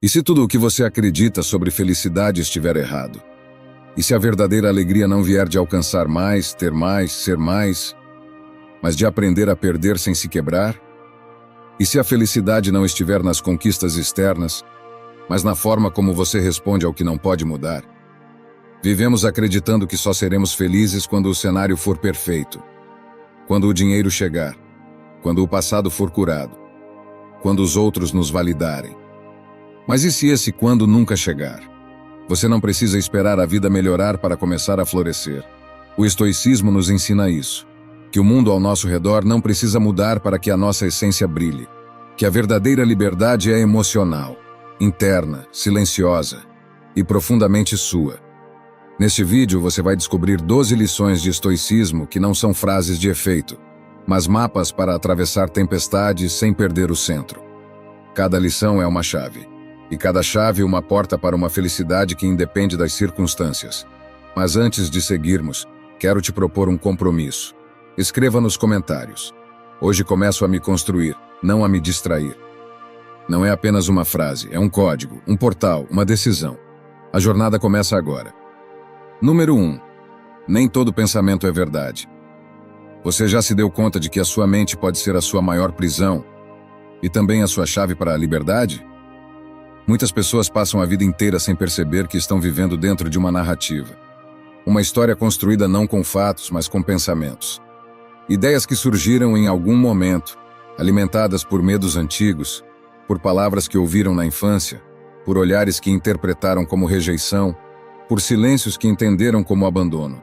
E se tudo o que você acredita sobre felicidade estiver errado? E se a verdadeira alegria não vier de alcançar mais, ter mais, ser mais, mas de aprender a perder sem se quebrar? E se a felicidade não estiver nas conquistas externas, mas na forma como você responde ao que não pode mudar? Vivemos acreditando que só seremos felizes quando o cenário for perfeito, quando o dinheiro chegar, quando o passado for curado, quando os outros nos validarem. Mas e se esse quando nunca chegar? Você não precisa esperar a vida melhorar para começar a florescer. O estoicismo nos ensina isso, que o mundo ao nosso redor não precisa mudar para que a nossa essência brilhe, que a verdadeira liberdade é emocional, interna, silenciosa e profundamente sua. Neste vídeo você vai descobrir 12 lições de estoicismo que não são frases de efeito, mas mapas para atravessar tempestades sem perder o centro. Cada lição é uma chave, e cada chave uma porta para uma felicidade que independe das circunstâncias. Mas antes de seguirmos, quero te propor um compromisso. Escreva nos comentários. Hoje começo a me construir, não a me distrair. Não é apenas uma frase, é um código, um portal, uma decisão. A jornada começa agora. Número 1. Nem todo pensamento é verdade. Você já se deu conta de que a sua mente pode ser a sua maior prisão e também a sua chave para a liberdade? Muitas pessoas passam a vida inteira sem perceber que estão vivendo dentro de uma narrativa. Uma história construída não com fatos, mas com pensamentos. Ideias que surgiram em algum momento, alimentadas por medos antigos, por palavras que ouviram na infância, por olhares que interpretaram como rejeição, por silêncios que entenderam como abandono.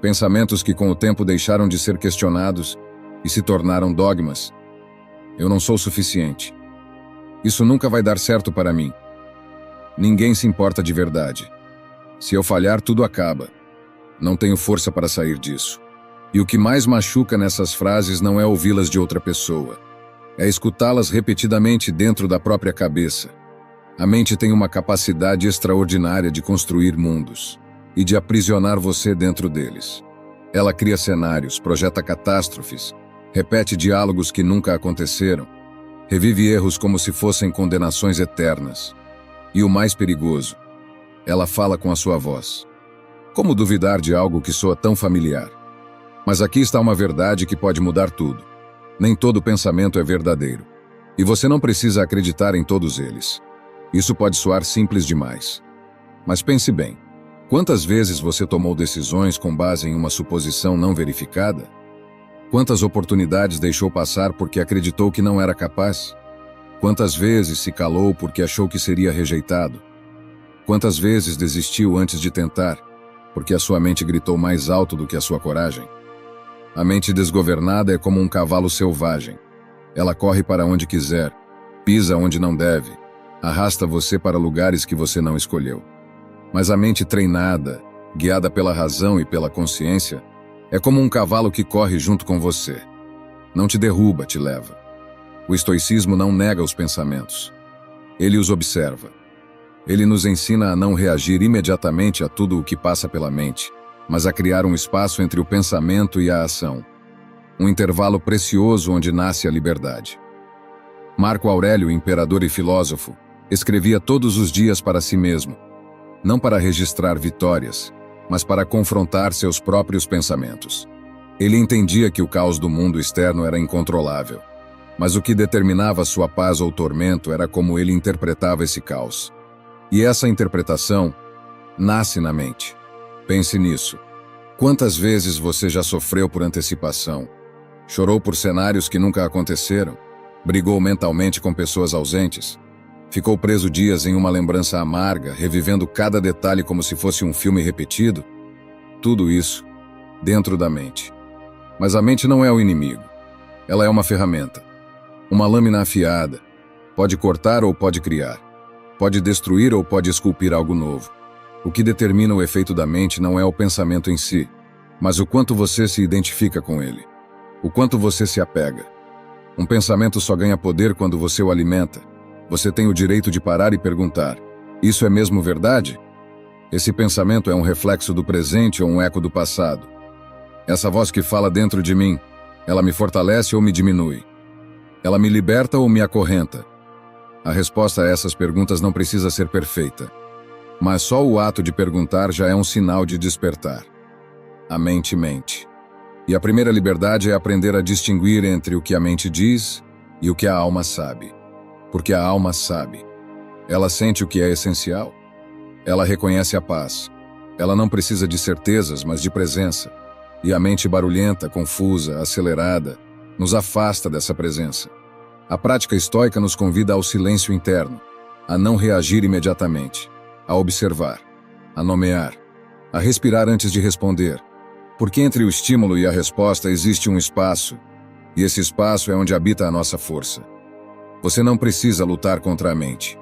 Pensamentos que com o tempo deixaram de ser questionados e se tornaram dogmas. Eu não sou suficiente. Isso nunca vai dar certo para mim. Ninguém se importa de verdade. Se eu falhar, tudo acaba. Não tenho força para sair disso. E o que mais machuca nessas frases não é ouvi-las de outra pessoa. É escutá-las repetidamente dentro da própria cabeça. A mente tem uma capacidade extraordinária de construir mundos e de aprisionar você dentro deles. Ela cria cenários, projeta catástrofes, repete diálogos que nunca aconteceram, revive erros como se fossem condenações eternas. E o mais perigoso, ela fala com a sua voz. Como duvidar de algo que soa tão familiar? Mas aqui está uma verdade que pode mudar tudo. Nem todo pensamento é verdadeiro. E você não precisa acreditar em todos eles. Isso pode soar simples demais. Mas pense bem. Quantas vezes você tomou decisões com base em uma suposição não verificada? Quantas oportunidades deixou passar porque acreditou que não era capaz? Quantas vezes se calou porque achou que seria rejeitado? Quantas vezes desistiu antes de tentar, porque a sua mente gritou mais alto do que a sua coragem? A mente desgovernada é como um cavalo selvagem. Ela corre para onde quiser, pisa onde não deve, arrasta você para lugares que você não escolheu. Mas a mente treinada, guiada pela razão e pela consciência, é como um cavalo que corre junto com você. Não te derruba, te leva. O estoicismo não nega os pensamentos. Ele os observa. Ele nos ensina a não reagir imediatamente a tudo o que passa pela mente, mas a criar um espaço entre o pensamento e a ação. Um intervalo precioso onde nasce a liberdade. Marco Aurélio, imperador e filósofo, escrevia todos os dias para si mesmo, não para registrar vitórias, mas para confrontar seus próprios pensamentos. Ele entendia que o caos do mundo externo era incontrolável, mas o que determinava sua paz ou tormento era como ele interpretava esse caos. E essa interpretação nasce na mente. Pense nisso. Quantas vezes você já sofreu por antecipação? Chorou por cenários que nunca aconteceram? Brigou mentalmente com pessoas ausentes? Ficou preso dias em uma lembrança amarga, revivendo cada detalhe como se fosse um filme repetido? Tudo isso dentro da mente. Mas a mente não é o inimigo. Ela é uma ferramenta. Uma lâmina afiada. Pode cortar ou pode criar. Pode destruir ou pode esculpir algo novo. O que determina o efeito da mente não é o pensamento em si, mas o quanto você se identifica com ele. O quanto você se apega. Um pensamento só ganha poder quando você o alimenta. Você tem o direito de parar e perguntar: isso é mesmo verdade? Esse pensamento é um reflexo do presente ou um eco do passado? Essa voz que fala dentro de mim, ela me fortalece ou me diminui? Ela me liberta ou me acorrenta? A resposta a essas perguntas não precisa ser perfeita, mas só o ato de perguntar já é um sinal de despertar. A mente mente. E a primeira liberdade é aprender a distinguir entre o que a mente diz e o que a alma sabe. Porque a alma sabe. Ela sente o que é essencial. Ela reconhece a paz. Ela não precisa de certezas, mas de presença. E a mente barulhenta, confusa, acelerada, nos afasta dessa presença. A prática estoica nos convida ao silêncio interno, a não reagir imediatamente, a observar, a nomear, a respirar antes de responder. Porque entre o estímulo e a resposta existe um espaço, e esse espaço é onde habita a nossa força. Você não precisa lutar contra a mente,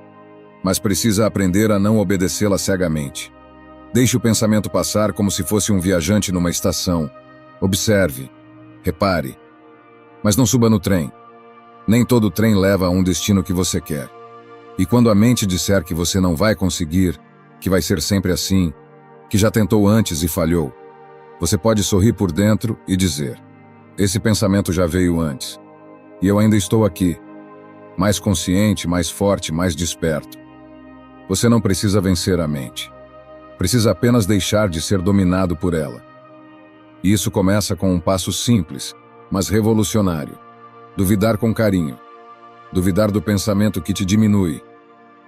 mas precisa aprender a não obedecê-la cegamente. Deixe o pensamento passar como se fosse um viajante numa estação. Observe, repare, mas não suba no trem. Nem todo trem leva a um destino que você quer. E quando a mente disser que você não vai conseguir, que vai ser sempre assim, que já tentou antes e falhou, você pode sorrir por dentro e dizer: esse pensamento já veio antes. E eu ainda estou aqui, mais consciente, mais forte, mais desperto. Você não precisa vencer a mente. Precisa apenas deixar de ser dominado por ela. E isso começa com um passo simples, mas revolucionário. Duvidar com carinho. Duvidar do pensamento que te diminui.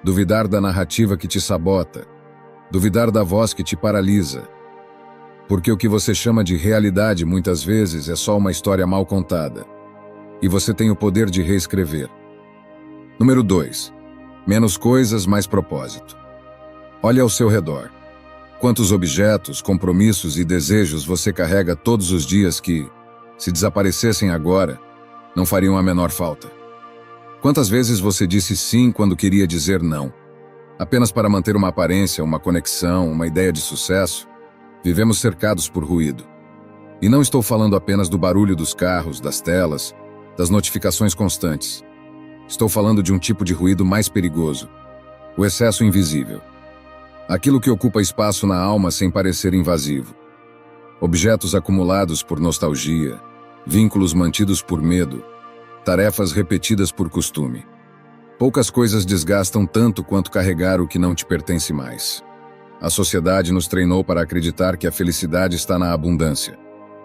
Duvidar da narrativa que te sabota. Duvidar da voz que te paralisa. Porque o que você chama de realidade muitas vezes é só uma história mal contada. E você tem o poder de reescrever. Número 2. Menos coisas, mais propósito. Olhe ao seu redor. Quantos objetos, compromissos e desejos você carrega todos os dias que, se desaparecessem agora, não fariam a menor falta? Quantas vezes você disse sim quando queria dizer não? Apenas para manter uma aparência, uma conexão, uma ideia de sucesso? Vivemos cercados por ruído. E não estou falando apenas do barulho dos carros, das telas, das notificações constantes. Estou falando de um tipo de ruído mais perigoso: o excesso invisível. Aquilo que ocupa espaço na alma sem parecer invasivo. Objetos acumulados por nostalgia, vínculos mantidos por medo, tarefas repetidas por costume. Poucas coisas desgastam tanto quanto carregar o que não te pertence mais. A sociedade nos treinou para acreditar que a felicidade está na abundância.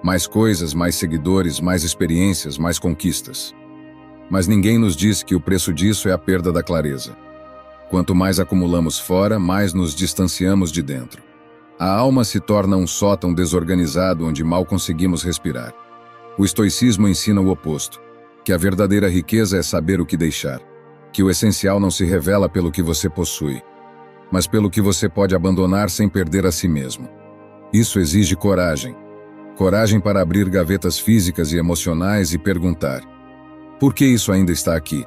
Mais coisas, mais seguidores, mais experiências, mais conquistas. Mas ninguém nos diz que o preço disso é a perda da clareza. Quanto mais acumulamos fora, mais nos distanciamos de dentro. A alma se torna um sótão desorganizado onde mal conseguimos respirar. O estoicismo ensina o oposto, que a verdadeira riqueza é saber o que deixar, que o essencial não se revela pelo que você possui, mas pelo que você pode abandonar sem perder a si mesmo. Isso exige coragem. Coragem para abrir gavetas físicas e emocionais e perguntar: por que isso ainda está aqui?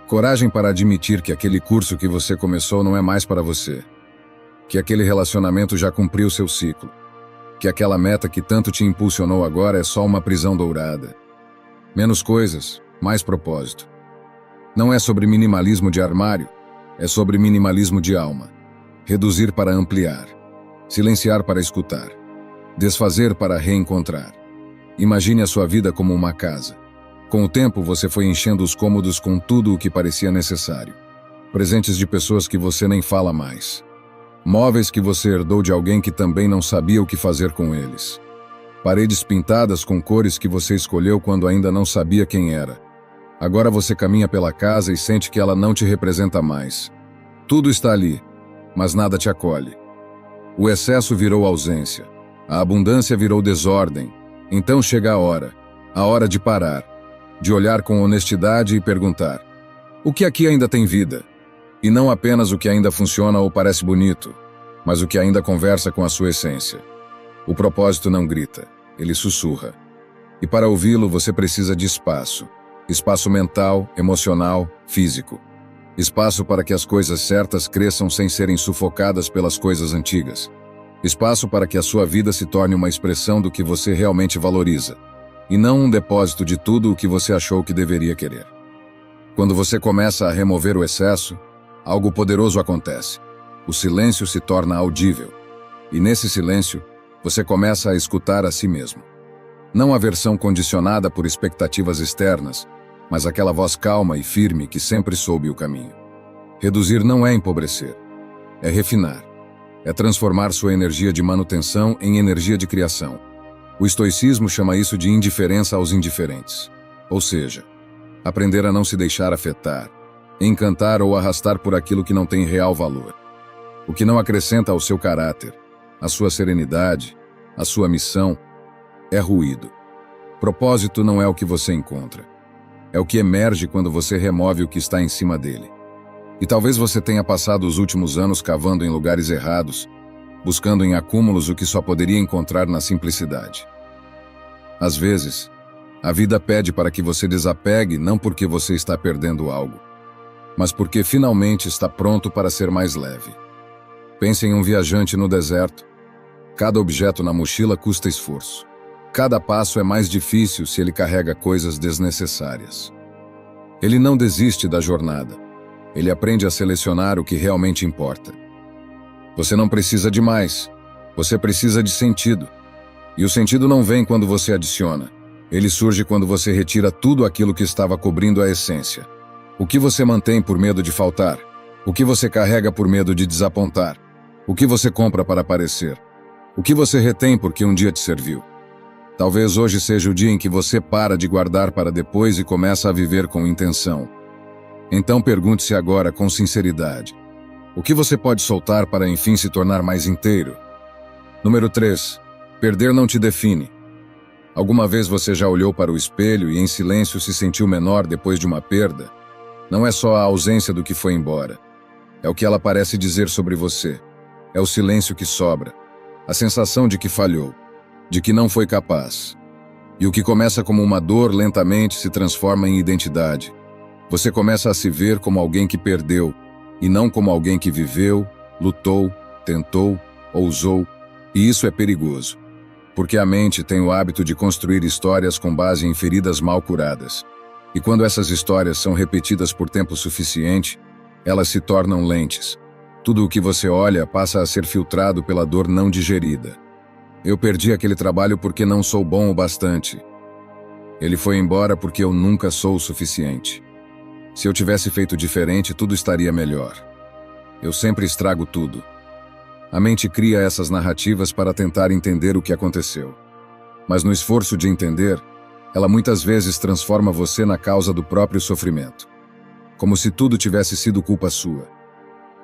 Coragem para admitir que aquele curso que você começou não é mais para você. Que aquele relacionamento já cumpriu seu ciclo. Que aquela meta que tanto te impulsionou agora é só uma prisão dourada. Menos coisas, mais propósito. Não é sobre minimalismo de armário, é sobre minimalismo de alma. Reduzir para ampliar. Silenciar para escutar. Desfazer para reencontrar. Imagine a sua vida como uma casa. Com o tempo, você foi enchendo os cômodos com tudo o que parecia necessário. Presentes de pessoas que você nem fala mais. Móveis que você herdou de alguém que também não sabia o que fazer com eles. Paredes pintadas com cores que você escolheu quando ainda não sabia quem era. Agora você caminha pela casa e sente que ela não te representa mais. Tudo está ali, mas nada te acolhe. O excesso virou ausência. A abundância virou desordem. Então chega a hora de parar, de olhar com honestidade e perguntar: o que aqui ainda tem vida? E não apenas o que ainda funciona ou parece bonito, mas o que ainda conversa com a sua essência. O propósito não grita, ele sussurra. E para ouvi-lo você precisa de espaço. Espaço mental, emocional, físico. Espaço para que as coisas certas cresçam sem serem sufocadas pelas coisas antigas. Espaço para que a sua vida se torne uma expressão do que você realmente valoriza, e não um depósito de tudo o que você achou que deveria querer. Quando você começa a remover o excesso, algo poderoso acontece. O silêncio se torna audível. E nesse silêncio, você começa a escutar a si mesmo. Não a versão condicionada por expectativas externas, mas aquela voz calma e firme que sempre soube o caminho. Reduzir não é empobrecer, é refinar. É transformar sua energia de manutenção em energia de criação. O estoicismo chama isso de indiferença aos indiferentes. Ou seja, aprender a não se deixar afetar, encantar ou arrastar por aquilo que não tem real valor. O que não acrescenta ao seu caráter, à sua serenidade, à sua missão, é ruído. Propósito não é o que você encontra. É o que emerge quando você remove o que está em cima dele. E talvez você tenha passado os últimos anos cavando em lugares errados, buscando em acúmulos o que só poderia encontrar na simplicidade. Às vezes, a vida pede para que você desapegue não porque você está perdendo algo, mas porque finalmente está pronto para ser mais leve. Pense em um viajante no deserto. Cada objeto na mochila custa esforço. Cada passo é mais difícil se ele carrega coisas desnecessárias. Ele não desiste da jornada. Ele aprende a selecionar o que realmente importa. Você não precisa de mais. Você precisa de sentido. E o sentido não vem quando você adiciona. Ele surge quando você retira tudo aquilo que estava cobrindo a essência. O que você mantém por medo de faltar? O que você carrega por medo de desapontar? O que você compra para aparecer? O que você retém porque um dia te serviu? Talvez hoje seja o dia em que você para de guardar para depois e começa a viver com intenção. Então pergunte-se agora com sinceridade: o que você pode soltar para enfim se tornar mais inteiro? Número 3. Perder não te define. Alguma vez você já olhou para o espelho e em silêncio se sentiu menor depois de uma perda? Não é só a ausência do que foi embora. É o que ela parece dizer sobre você. É o silêncio que sobra. A sensação de que falhou, de que não foi capaz. E o que começa como uma dor lentamente se transforma em identidade. Você começa a se ver como alguém que perdeu, e não como alguém que viveu, lutou, tentou, ousou, e isso é perigoso. Porque a mente tem o hábito de construir histórias com base em feridas mal curadas. E quando essas histórias são repetidas por tempo suficiente, elas se tornam lentes. Tudo o que você olha passa a ser filtrado pela dor não digerida. Eu perdi aquele trabalho porque não sou bom o bastante. Ele foi embora porque eu nunca sou o suficiente. Se eu tivesse feito diferente, tudo estaria melhor. Eu sempre estrago tudo. A mente cria essas narrativas para tentar entender o que aconteceu. Mas no esforço de entender, ela muitas vezes transforma você na causa do próprio sofrimento. Como se tudo tivesse sido culpa sua.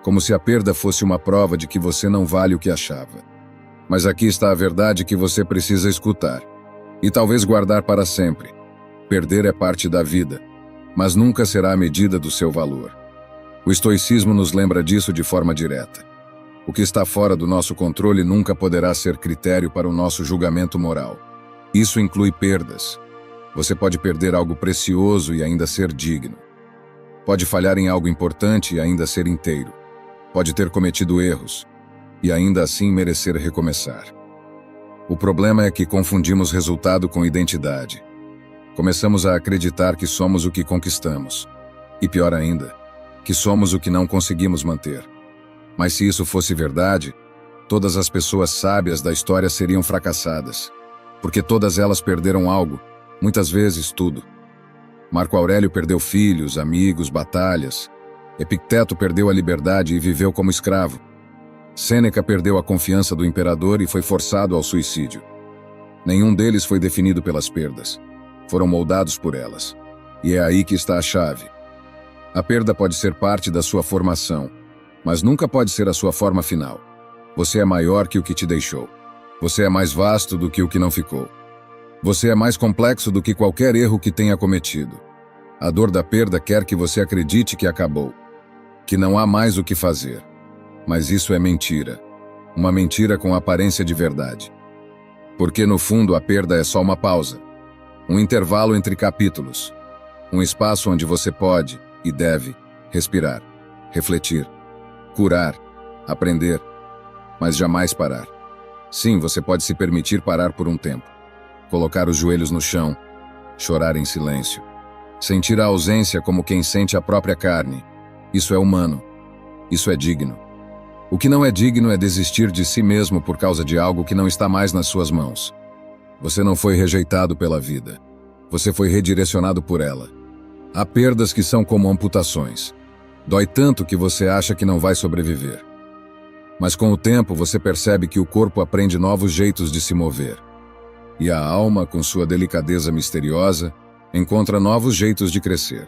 Como se a perda fosse uma prova de que você não vale o que achava. Mas aqui está a verdade que você precisa escutar. E talvez guardar para sempre. Perder é parte da vida, mas nunca será a medida do seu valor. O estoicismo nos lembra disso de forma direta. O que está fora do nosso controle nunca poderá ser critério para o nosso julgamento moral. Isso inclui perdas. Você pode perder algo precioso e ainda ser digno. Pode falhar em algo importante e ainda ser inteiro. Pode ter cometido erros e ainda assim merecer recomeçar. O problema é que confundimos resultado com identidade. Começamos a acreditar que somos o que conquistamos. E pior ainda, que somos o que não conseguimos manter. Mas se isso fosse verdade, todas as pessoas sábias da história seriam fracassadas. Porque todas elas perderam algo, muitas vezes tudo. Marco Aurélio perdeu filhos, amigos, batalhas. Epicteto perdeu a liberdade e viveu como escravo. Sêneca perdeu a confiança do imperador e foi forçado ao suicídio. Nenhum deles foi definido pelas perdas. Foram moldados por elas. E é aí que está a chave. A perda pode ser parte da sua formação, mas nunca pode ser a sua forma final. Você é maior que o que te deixou. Você é mais vasto do que o que não ficou. Você é mais complexo do que qualquer erro que tenha cometido. A dor da perda quer que você acredite que acabou, que não há mais o que fazer. Mas isso é mentira. Uma mentira com aparência de verdade. Porque no fundo a perda é só uma pausa. Um intervalo entre capítulos. Um espaço onde você pode e deve respirar, refletir, curar, aprender, mas jamais parar. Sim, você pode se permitir parar por um tempo. Colocar os joelhos no chão, chorar em silêncio. Sentir a ausência como quem sente a própria carne. Isso é humano. Isso é digno. O que não é digno é desistir de si mesmo por causa de algo que não está mais nas suas mãos. Você não foi rejeitado pela vida. Você foi redirecionado por ela. Há perdas que são como amputações. Dói tanto que você acha que não vai sobreviver. Mas com o tempo você percebe que o corpo aprende novos jeitos de se mover. E a alma, com sua delicadeza misteriosa, encontra novos jeitos de crescer.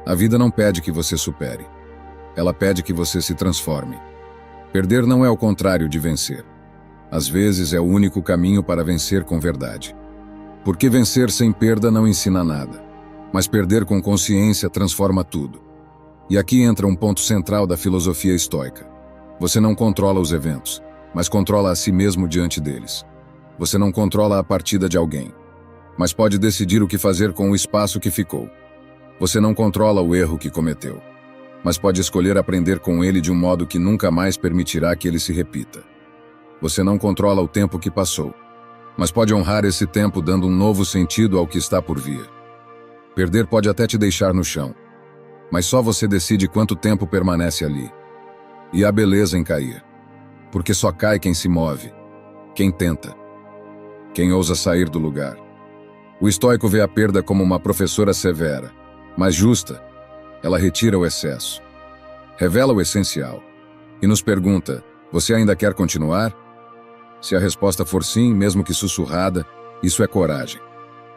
A vida não pede que você supere. Ela pede que você se transforme. Perder não é o contrário de vencer. Às vezes é o único caminho para vencer com verdade. Porque vencer sem perda não ensina nada. Mas perder com consciência transforma tudo. E aqui entra um ponto central da filosofia estoica. Você não controla os eventos, mas controla a si mesmo diante deles. Você não controla a partida de alguém, mas pode decidir o que fazer com o espaço que ficou. Você não controla o erro que cometeu, mas pode escolher aprender com ele de um modo que nunca mais permitirá que ele se repita. Você não controla o tempo que passou, mas pode honrar esse tempo dando um novo sentido ao que está por vir. Perder pode até te deixar no chão, mas só você decide quanto tempo permanece ali. E há beleza em cair, porque só cai quem se move, quem tenta, quem ousa sair do lugar. O estoico vê a perda como uma professora severa, mas justa. Ela retira o excesso, revela o essencial e nos pergunta: você ainda quer continuar? Se a resposta for sim, mesmo que sussurrada, isso é coragem.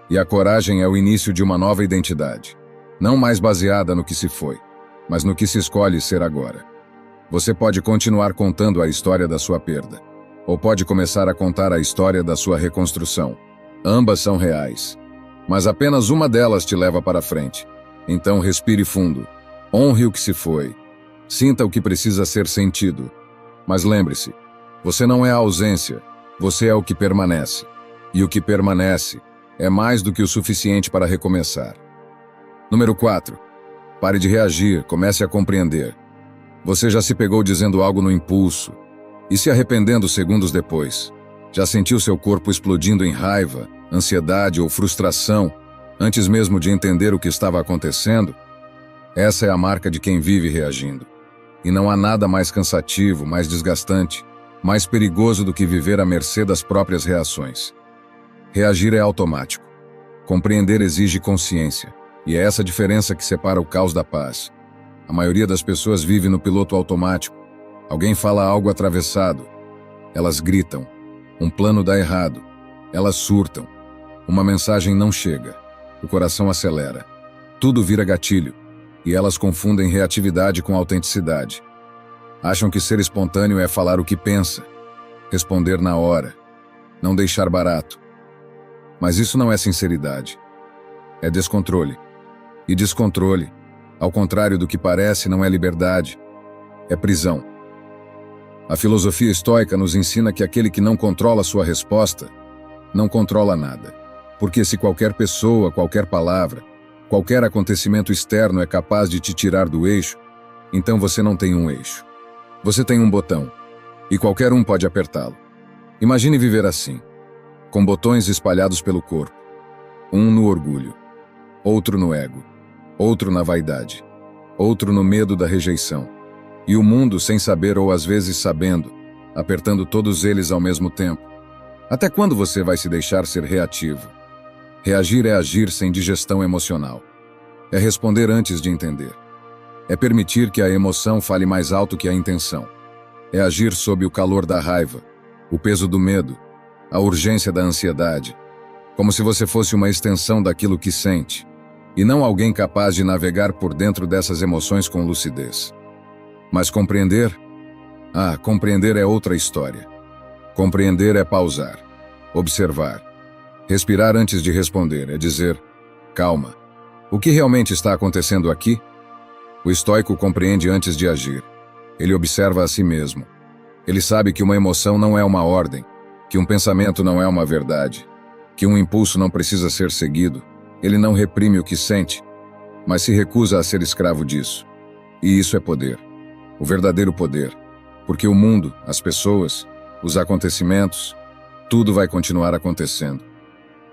E a coragem é o início de uma nova identidade, não mais baseada no que se foi, mas no que se escolhe ser agora. Você pode continuar contando a história da sua perda, ou pode começar a contar a história da sua reconstrução. Ambas são reais, mas apenas uma delas te leva para frente. Então respire fundo, honre o que se foi, sinta o que precisa ser sentido. Mas lembre-se, você não é a ausência, você é o que permanece. E o que permanece é mais do que o suficiente para recomeçar. Número 4. Pare de reagir, comece a compreender. Você já se pegou dizendo algo no impulso e se arrependendo segundos depois. Já sentiu seu corpo explodindo em raiva, ansiedade ou frustração antes mesmo de entender o que estava acontecendo? Essa é a marca de quem vive reagindo. E não há nada mais cansativo, mais desgastante, mais perigoso do que viver à mercê das próprias reações. Reagir é automático. Compreender exige consciência, e é essa diferença que separa o caos da paz. A maioria das pessoas vive no piloto automático. Alguém fala algo atravessado. Elas gritam. Um plano dá errado. Elas surtam. Uma mensagem não chega. O coração acelera. Tudo vira gatilho. E elas confundem reatividade com autenticidade. Acham que ser espontâneo é falar o que pensa, responder na hora, não deixar barato. Mas isso não é sinceridade. É descontrole. E descontrole, ao contrário do que parece, não é liberdade, é prisão. A filosofia estoica nos ensina que aquele que não controla sua resposta, não controla nada. Porque se qualquer pessoa, qualquer palavra, qualquer acontecimento externo é capaz de te tirar do eixo, então você não tem um eixo. Você tem um botão, e qualquer um pode apertá-lo. Imagine viver assim, com botões espalhados pelo corpo. Um no orgulho, outro no ego, outro na vaidade, outro no medo da rejeição. E o mundo, sem saber ou às vezes sabendo, apertando todos eles ao mesmo tempo. Até quando você vai se deixar ser reativo? Reagir é agir sem digestão emocional. É responder antes de entender. É permitir que a emoção fale mais alto que a intenção. É agir sob o calor da raiva, o peso do medo, a urgência da ansiedade, como se você fosse uma extensão daquilo que sente, e não alguém capaz de navegar por dentro dessas emoções com lucidez. Mas compreender? Compreender é outra história. Compreender é pausar, observar, respirar antes de responder, é dizer: calma, o que realmente está acontecendo aqui? O estoico compreende antes de agir. Ele observa a si mesmo. Ele sabe que uma emoção não é uma ordem, que um pensamento não é uma verdade, que um impulso não precisa ser seguido. Ele não reprime o que sente, mas se recusa a ser escravo disso. E isso é poder. O verdadeiro poder. Porque o mundo, as pessoas, os acontecimentos, tudo vai continuar acontecendo.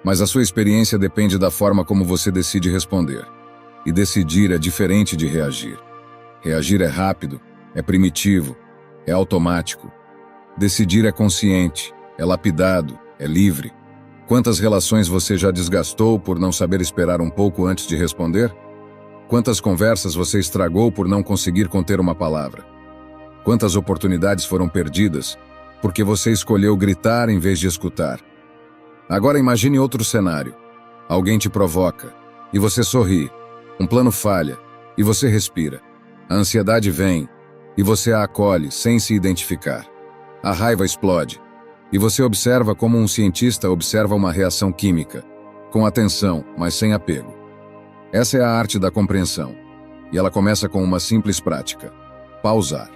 Mas a sua experiência depende da forma como você decide responder. E decidir é diferente de reagir. Reagir é rápido, é primitivo, é automático. Decidir é consciente, é lapidado, é livre. Quantas relações você já desgastou por não saber esperar um pouco antes de responder? Quantas conversas você estragou por não conseguir conter uma palavra? Quantas oportunidades foram perdidas porque você escolheu gritar em vez de escutar? Agora imagine outro cenário. Alguém te provoca e você sorri. Um plano falha e você respira. A ansiedade vem e você a acolhe sem se identificar. A raiva explode e você observa como um cientista observa uma reação química, com atenção, mas sem apego. Essa é a arte da compreensão, e ela começa com uma simples prática: pausar.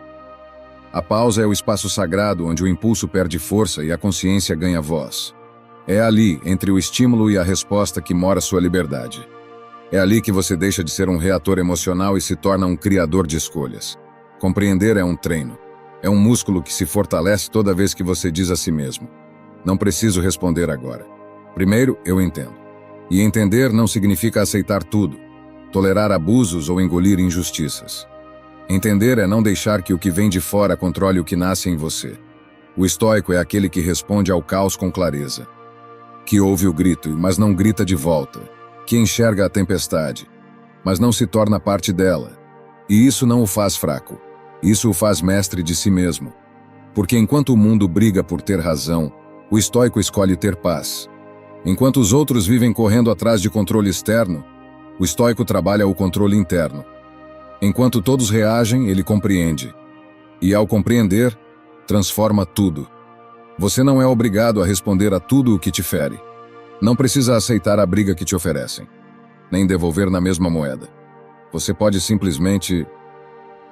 A pausa é o espaço sagrado onde o impulso perde força e a consciência ganha voz. É ali, entre o estímulo e a resposta, que mora sua liberdade. É ali que você deixa de ser um reator emocional e se torna um criador de escolhas. Compreender é um treino. É um músculo que se fortalece toda vez que você diz a si mesmo: não preciso responder agora. Primeiro, eu entendo. E entender não significa aceitar tudo, tolerar abusos ou engolir injustiças. Entender é não deixar que o que vem de fora controle o que nasce em você. O estoico é aquele que responde ao caos com clareza, que ouve o grito, mas não grita de volta, que enxerga a tempestade, mas não se torna parte dela. E isso não o faz fraco. Isso o faz mestre de si mesmo. Porque enquanto o mundo briga por ter razão, o estoico escolhe ter paz. Enquanto os outros vivem correndo atrás de controle externo, o estoico trabalha o controle interno. Enquanto todos reagem, ele compreende. E ao compreender, transforma tudo. Você não é obrigado a responder a tudo o que te fere. Não precisa aceitar a briga que te oferecem, nem devolver na mesma moeda. Você pode simplesmente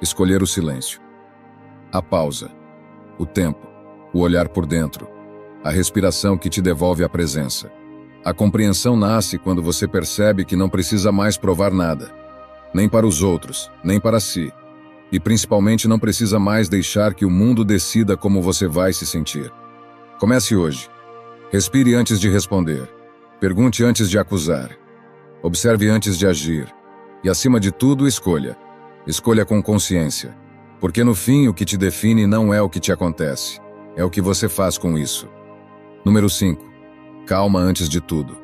escolher o silêncio, a pausa, o tempo, o olhar por dentro, a respiração que te devolve a presença. A compreensão nasce quando você percebe que não precisa mais provar nada, nem para os outros, nem para si. E principalmente não precisa mais deixar que o mundo decida como você vai se sentir. Comece hoje. Respire antes de responder. Pergunte antes de acusar. Observe antes de agir. E acima de tudo, escolha. Escolha com consciência. Porque no fim o que te define não é o que te acontece. É o que você faz com isso. Número 5. Calma antes de tudo.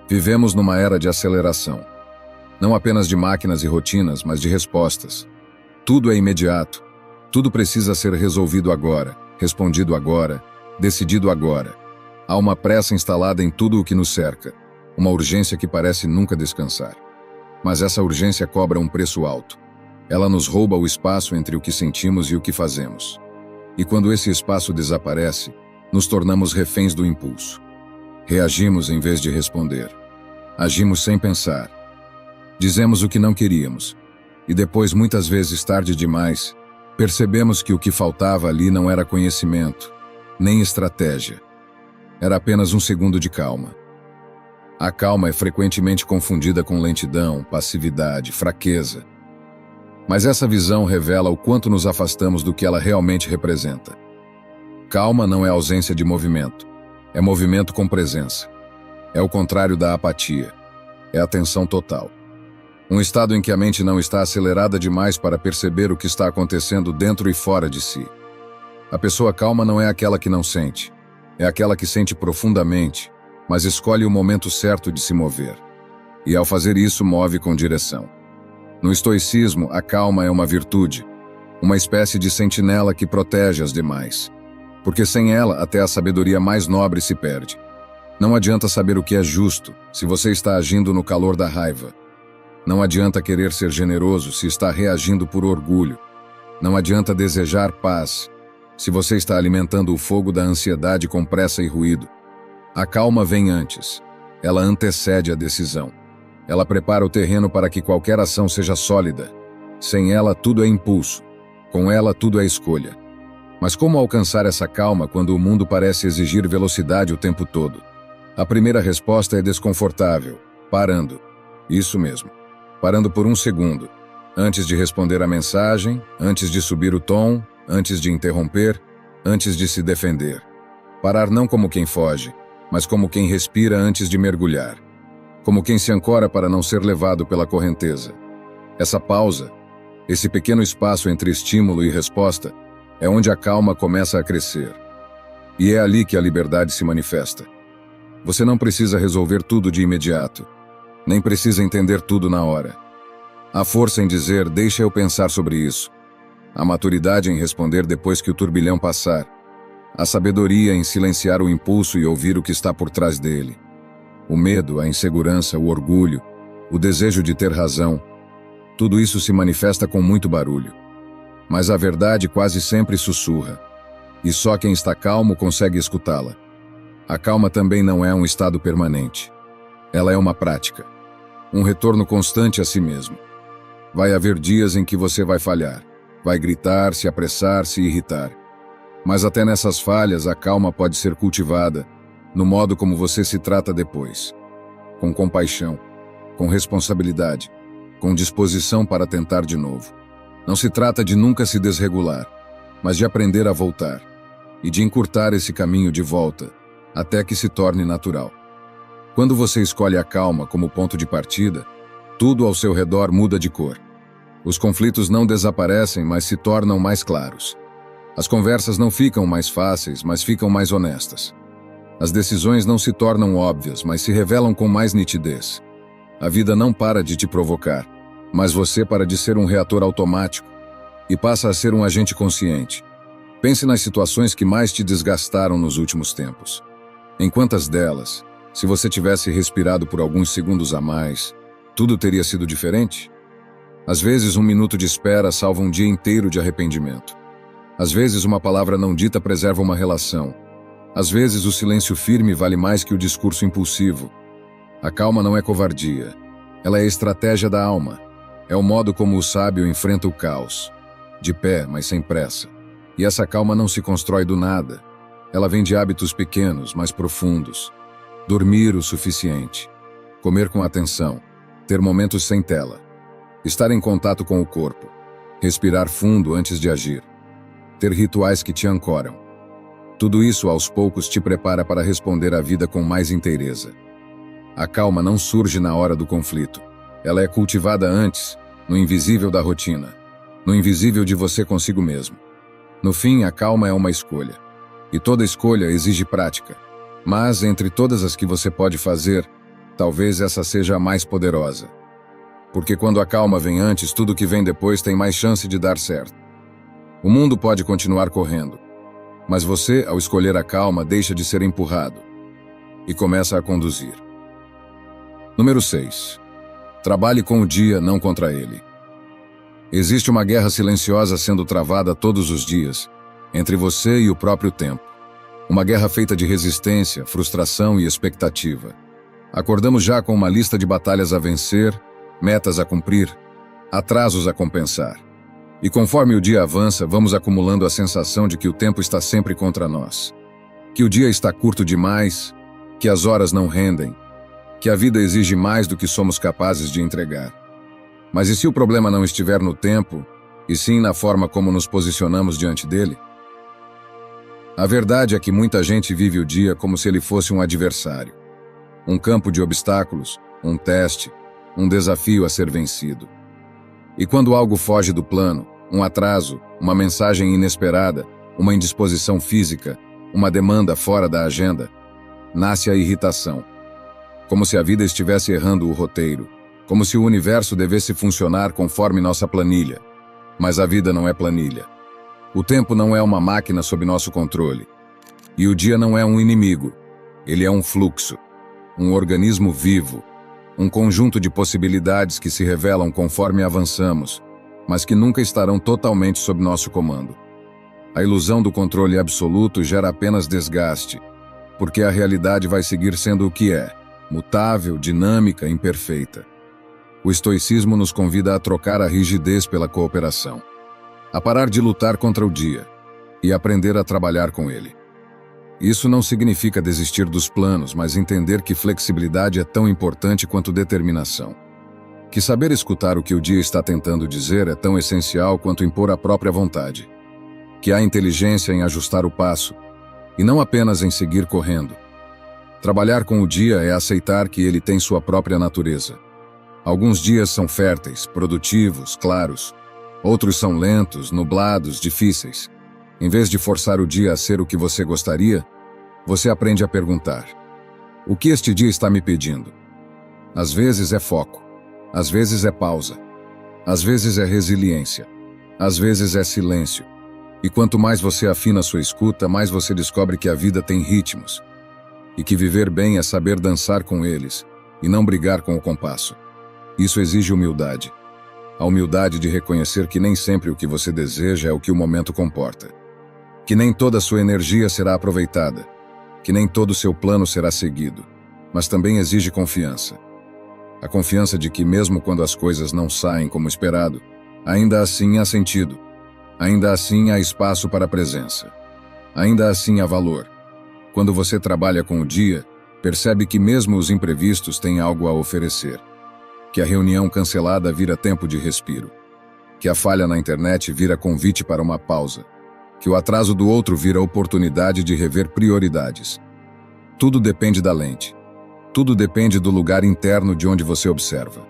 Vivemos numa era de aceleração. Não apenas de máquinas e rotinas, mas de respostas. Tudo é imediato. Tudo precisa ser resolvido agora, respondido agora, decidido agora. Há uma pressa instalada em tudo o que nos cerca. Uma urgência que parece nunca descansar. Mas essa urgência cobra um preço alto. Ela nos rouba o espaço entre o que sentimos e o que fazemos. E quando esse espaço desaparece, nos tornamos reféns do impulso. Reagimos em vez de responder. Agimos sem pensar. Dizemos o que não queríamos. E depois, muitas vezes tarde demais, percebemos que o que faltava ali não era conhecimento, nem estratégia. Era apenas um segundo de calma. A calma é frequentemente confundida com lentidão, passividade, fraqueza. Mas essa visão revela o quanto nos afastamos do que ela realmente representa. Calma não é ausência de movimento. É movimento com presença. É o contrário da apatia. É atenção total. Um estado em que a mente não está acelerada demais para perceber o que está acontecendo dentro e fora de si. A pessoa calma não é aquela que não sente. É aquela que sente profundamente, mas escolhe o momento certo de se mover. E ao fazer isso, move com direção. No estoicismo, a calma é uma virtude, uma espécie de sentinela que protege as demais. Porque sem ela, até a sabedoria mais nobre se perde. Não adianta saber o que é justo se você está agindo no calor da raiva. Não adianta querer ser generoso se está reagindo por orgulho. Não adianta desejar paz se você está alimentando o fogo da ansiedade com pressa e ruído. A calma vem antes. Ela antecede a decisão. Ela prepara o terreno para que qualquer ação seja sólida. Sem ela, tudo é impulso. Com ela, tudo é escolha. Mas como alcançar essa calma quando o mundo parece exigir velocidade o tempo todo? A primeira resposta é desconfortável, parando. Isso mesmo. Parando por um segundo. Antes de responder a mensagem, antes de subir o tom, antes de interromper, antes de se defender. Parar não como quem foge, mas como quem respira antes de mergulhar. Como quem se ancora para não ser levado pela correnteza. Essa pausa, esse pequeno espaço entre estímulo e resposta, é onde a calma começa a crescer. E é ali que a liberdade se manifesta. Você não precisa resolver tudo de imediato, nem precisa entender tudo na hora. A força em dizer, deixa eu pensar sobre isso. A maturidade em responder depois que o turbilhão passar. A sabedoria em silenciar o impulso e ouvir o que está por trás dele. O medo, a insegurança, o orgulho, o desejo de ter razão. Tudo isso se manifesta com muito barulho. Mas a verdade quase sempre sussurra. E só quem está calmo consegue escutá-la. A calma também não é um estado permanente. Ela é uma prática. Um retorno constante a si mesmo. Vai haver dias em que você vai falhar. Vai gritar, se apressar, se irritar. Mas até nessas falhas, a calma pode ser cultivada no modo como você se trata depois. Com compaixão, com responsabilidade, com disposição para tentar de novo. Não se trata de nunca se desregular, mas de aprender a voltar e de encurtar esse caminho de volta até que se torne natural. Quando você escolhe a calma como ponto de partida, tudo ao seu redor muda de cor. Os conflitos não desaparecem, mas se tornam mais claros. As conversas não ficam mais fáceis, mas ficam mais honestas. As decisões não se tornam óbvias, mas se revelam com mais nitidez. A vida não para de te provocar, mas você para de ser um reator automático e passa a ser um agente consciente. Pense nas situações que mais te desgastaram nos últimos tempos. Em quantas delas, se você tivesse respirado por alguns segundos a mais, tudo teria sido diferente? Às vezes, um minuto de espera salva um dia inteiro de arrependimento. Às vezes, uma palavra não dita preserva uma relação. Às vezes, o silêncio firme vale mais que o discurso impulsivo. A calma não é covardia. Ela é a estratégia da alma. É o modo como o sábio enfrenta o caos. De pé, mas sem pressa. E essa calma não se constrói do nada. Ela vem de hábitos pequenos, mas profundos. Dormir o suficiente. Comer com atenção. Ter momentos sem tela. Estar em contato com o corpo. Respirar fundo antes de agir. Ter rituais que te ancoram. Tudo isso, aos poucos, te prepara para responder à vida com mais inteireza. A calma não surge na hora do conflito. Ela é cultivada antes, no invisível da rotina. No invisível de você consigo mesmo. No fim, a calma é uma escolha. E toda escolha exige prática. Mas, entre todas as que você pode fazer, talvez essa seja a mais poderosa. Porque quando a calma vem antes, tudo que vem depois tem mais chance de dar certo. O mundo pode continuar correndo, mas você, ao escolher a calma, deixa de ser empurrado e começa a conduzir. Número 6. Trabalhe com o dia, não contra ele. Existe uma guerra silenciosa sendo travada todos os dias, entre você e o próprio tempo. Uma guerra feita de resistência, frustração e expectativa. Acordamos já com uma lista de batalhas a vencer, metas a cumprir, atrasos a compensar. E conforme o dia avança, vamos acumulando a sensação de que o tempo está sempre contra nós. Que o dia está curto demais, que as horas não rendem, que a vida exige mais do que somos capazes de entregar. Mas e se o problema não estiver no tempo, e sim na forma como nos posicionamos diante dele? A verdade é que muita gente vive o dia como se ele fosse um adversário. Um campo de obstáculos, um teste, um desafio a ser vencido. E quando algo foge do plano, um atraso, uma mensagem inesperada, uma indisposição física, uma demanda fora da agenda, nasce a irritação. Como se a vida estivesse errando o roteiro, como se o universo devesse funcionar conforme nossa planilha. Mas a vida não é planilha. O tempo não é uma máquina sob nosso controle. E o dia não é um inimigo. Ele é um fluxo, um organismo vivo, um conjunto de possibilidades que se revelam conforme avançamos, mas que nunca estarão totalmente sob nosso comando. A ilusão do controle absoluto gera apenas desgaste, porque a realidade vai seguir sendo o que é, mutável, dinâmica, imperfeita. O estoicismo nos convida a trocar a rigidez pela cooperação, a parar de lutar contra o dia e aprender a trabalhar com ele. Isso não significa desistir dos planos, mas entender que flexibilidade é tão importante quanto determinação. Que saber escutar o que o dia está tentando dizer é tão essencial quanto impor a própria vontade. Que há inteligência em ajustar o passo, e não apenas em seguir correndo. Trabalhar com o dia é aceitar que ele tem sua própria natureza. Alguns dias são férteis, produtivos, claros. Outros são lentos, nublados, difíceis. Em vez de forçar o dia a ser o que você gostaria, você aprende a perguntar: o que este dia está me pedindo? Às vezes é foco, às vezes é pausa, Às vezes é resiliência, às vezes é silêncio. E quanto mais você afina sua escuta, mais você descobre que a vida tem ritmos. E que viver bem é saber dançar com eles, e não brigar com o compasso. Isso exige humildade. A humildade de reconhecer que nem sempre o que você deseja é o que o momento comporta. Que nem toda a sua energia será aproveitada. Que nem todo o seu plano será seguido. Mas também exige confiança. A confiança de que mesmo quando as coisas não saem como esperado, ainda assim há sentido. Ainda assim há espaço para a presença. Ainda assim há valor. Quando você trabalha com o dia, percebe que mesmo os imprevistos têm algo a oferecer. Que a reunião cancelada vira tempo de respiro. Que a falha na internet vira convite para uma pausa. Que o atraso do outro vira oportunidade de rever prioridades. Tudo depende da lente. Tudo depende do lugar interno de onde você observa.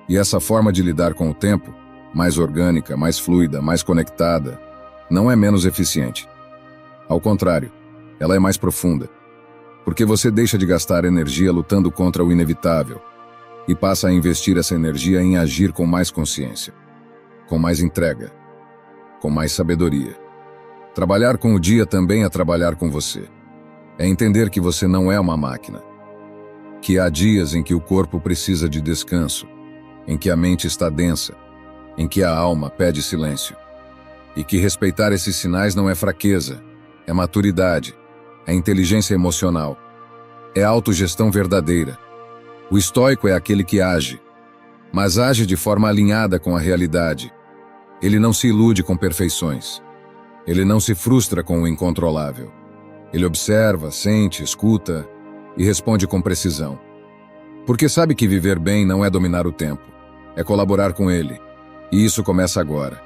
E essa forma de lidar com o tempo, mais orgânica, mais fluida, mais conectada, não é menos eficiente. Ao contrário, ela é mais profunda. Porque você deixa de gastar energia lutando contra o inevitável e passa a investir essa energia em agir com mais consciência, com mais entrega, com mais sabedoria. Trabalhar com o dia também é trabalhar com você. É entender que você não é uma máquina. Que há dias em que o corpo precisa de descanso, em que a mente está densa, em que a alma pede silêncio. E que respeitar esses sinais não é fraqueza, é maturidade, é inteligência emocional, é autogestão verdadeira. O estoico é aquele que age, mas age de forma alinhada com a realidade. Ele não se ilude com perfeições. Ele não se frustra com o incontrolável. Ele observa, sente, escuta e responde com precisão. Porque sabe que viver bem não é dominar o tempo, é colaborar com ele. E isso começa agora,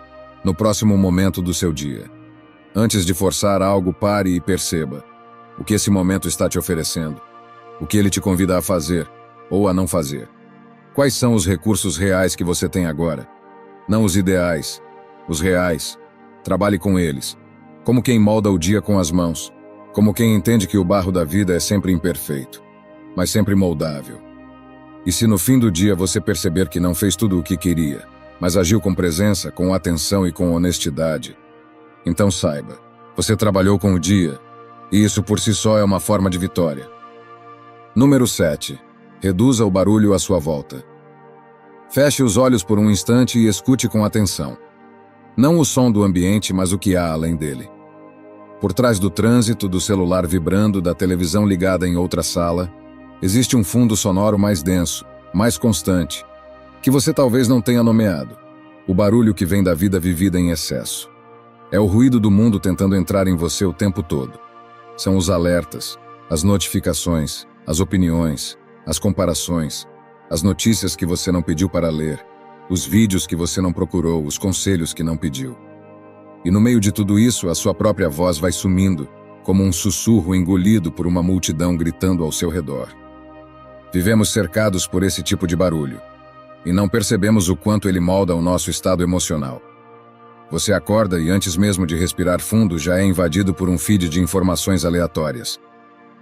no próximo momento do seu dia. Antes de forçar algo, pare e perceba o que esse momento está te oferecendo, o que ele te convida a fazer ou a não fazer. Quais são os recursos reais que você tem agora? Não os ideais, os reais. Trabalhe com eles, como quem molda o dia com as mãos, como quem entende que o barro da vida é sempre imperfeito, mas sempre moldável. E se no fim do dia você perceber que não fez tudo o que queria, mas agiu com presença, com atenção e com honestidade, então saiba, você trabalhou com o dia, e isso por si só é uma forma de vitória. Número 7. Reduza o barulho à sua volta. Feche os olhos por um instante e escute com atenção. Não o som do ambiente, mas o que há além dele. Por trás do trânsito, do celular vibrando, da televisão ligada em outra sala, existe um fundo sonoro mais denso, mais constante, que você talvez não tenha nomeado. O barulho que vem da vida vivida em excesso. É o ruído do mundo tentando entrar em você o tempo todo. São os alertas, as notificações, as opiniões, as comparações, as notícias que você não pediu para ler, os vídeos que você não procurou, os conselhos que não pediu. E no meio de tudo isso, a sua própria voz vai sumindo, como um sussurro engolido por uma multidão gritando ao seu redor. Vivemos cercados por esse tipo de barulho, e não percebemos o quanto ele molda o nosso estado emocional. Você acorda e antes mesmo de respirar fundo já é invadido por um feed de informações aleatórias.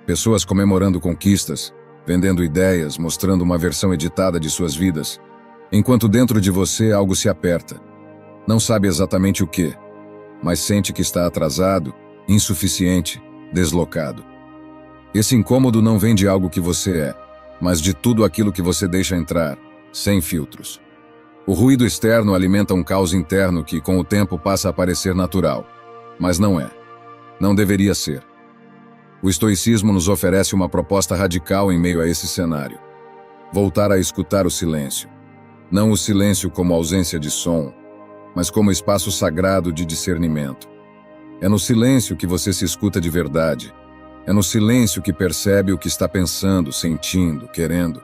Pessoas comemorando conquistas, vendendo ideias, mostrando uma versão editada de suas vidas, enquanto dentro de você algo se aperta. Não sabe exatamente o que, mas sente que está atrasado, insuficiente, deslocado. Esse incômodo não vem de algo que você é, mas de tudo aquilo que você deixa entrar, sem filtros. O ruído externo alimenta um caos interno que, com o tempo, passa a parecer natural, mas não é. Não deveria ser. O estoicismo nos oferece uma proposta radical em meio a esse cenário. Voltar a escutar o silêncio. Não o silêncio como ausência de som, mas como espaço sagrado de discernimento. É no silêncio que você se escuta de verdade. É no silêncio que percebe o que está pensando, sentindo, querendo.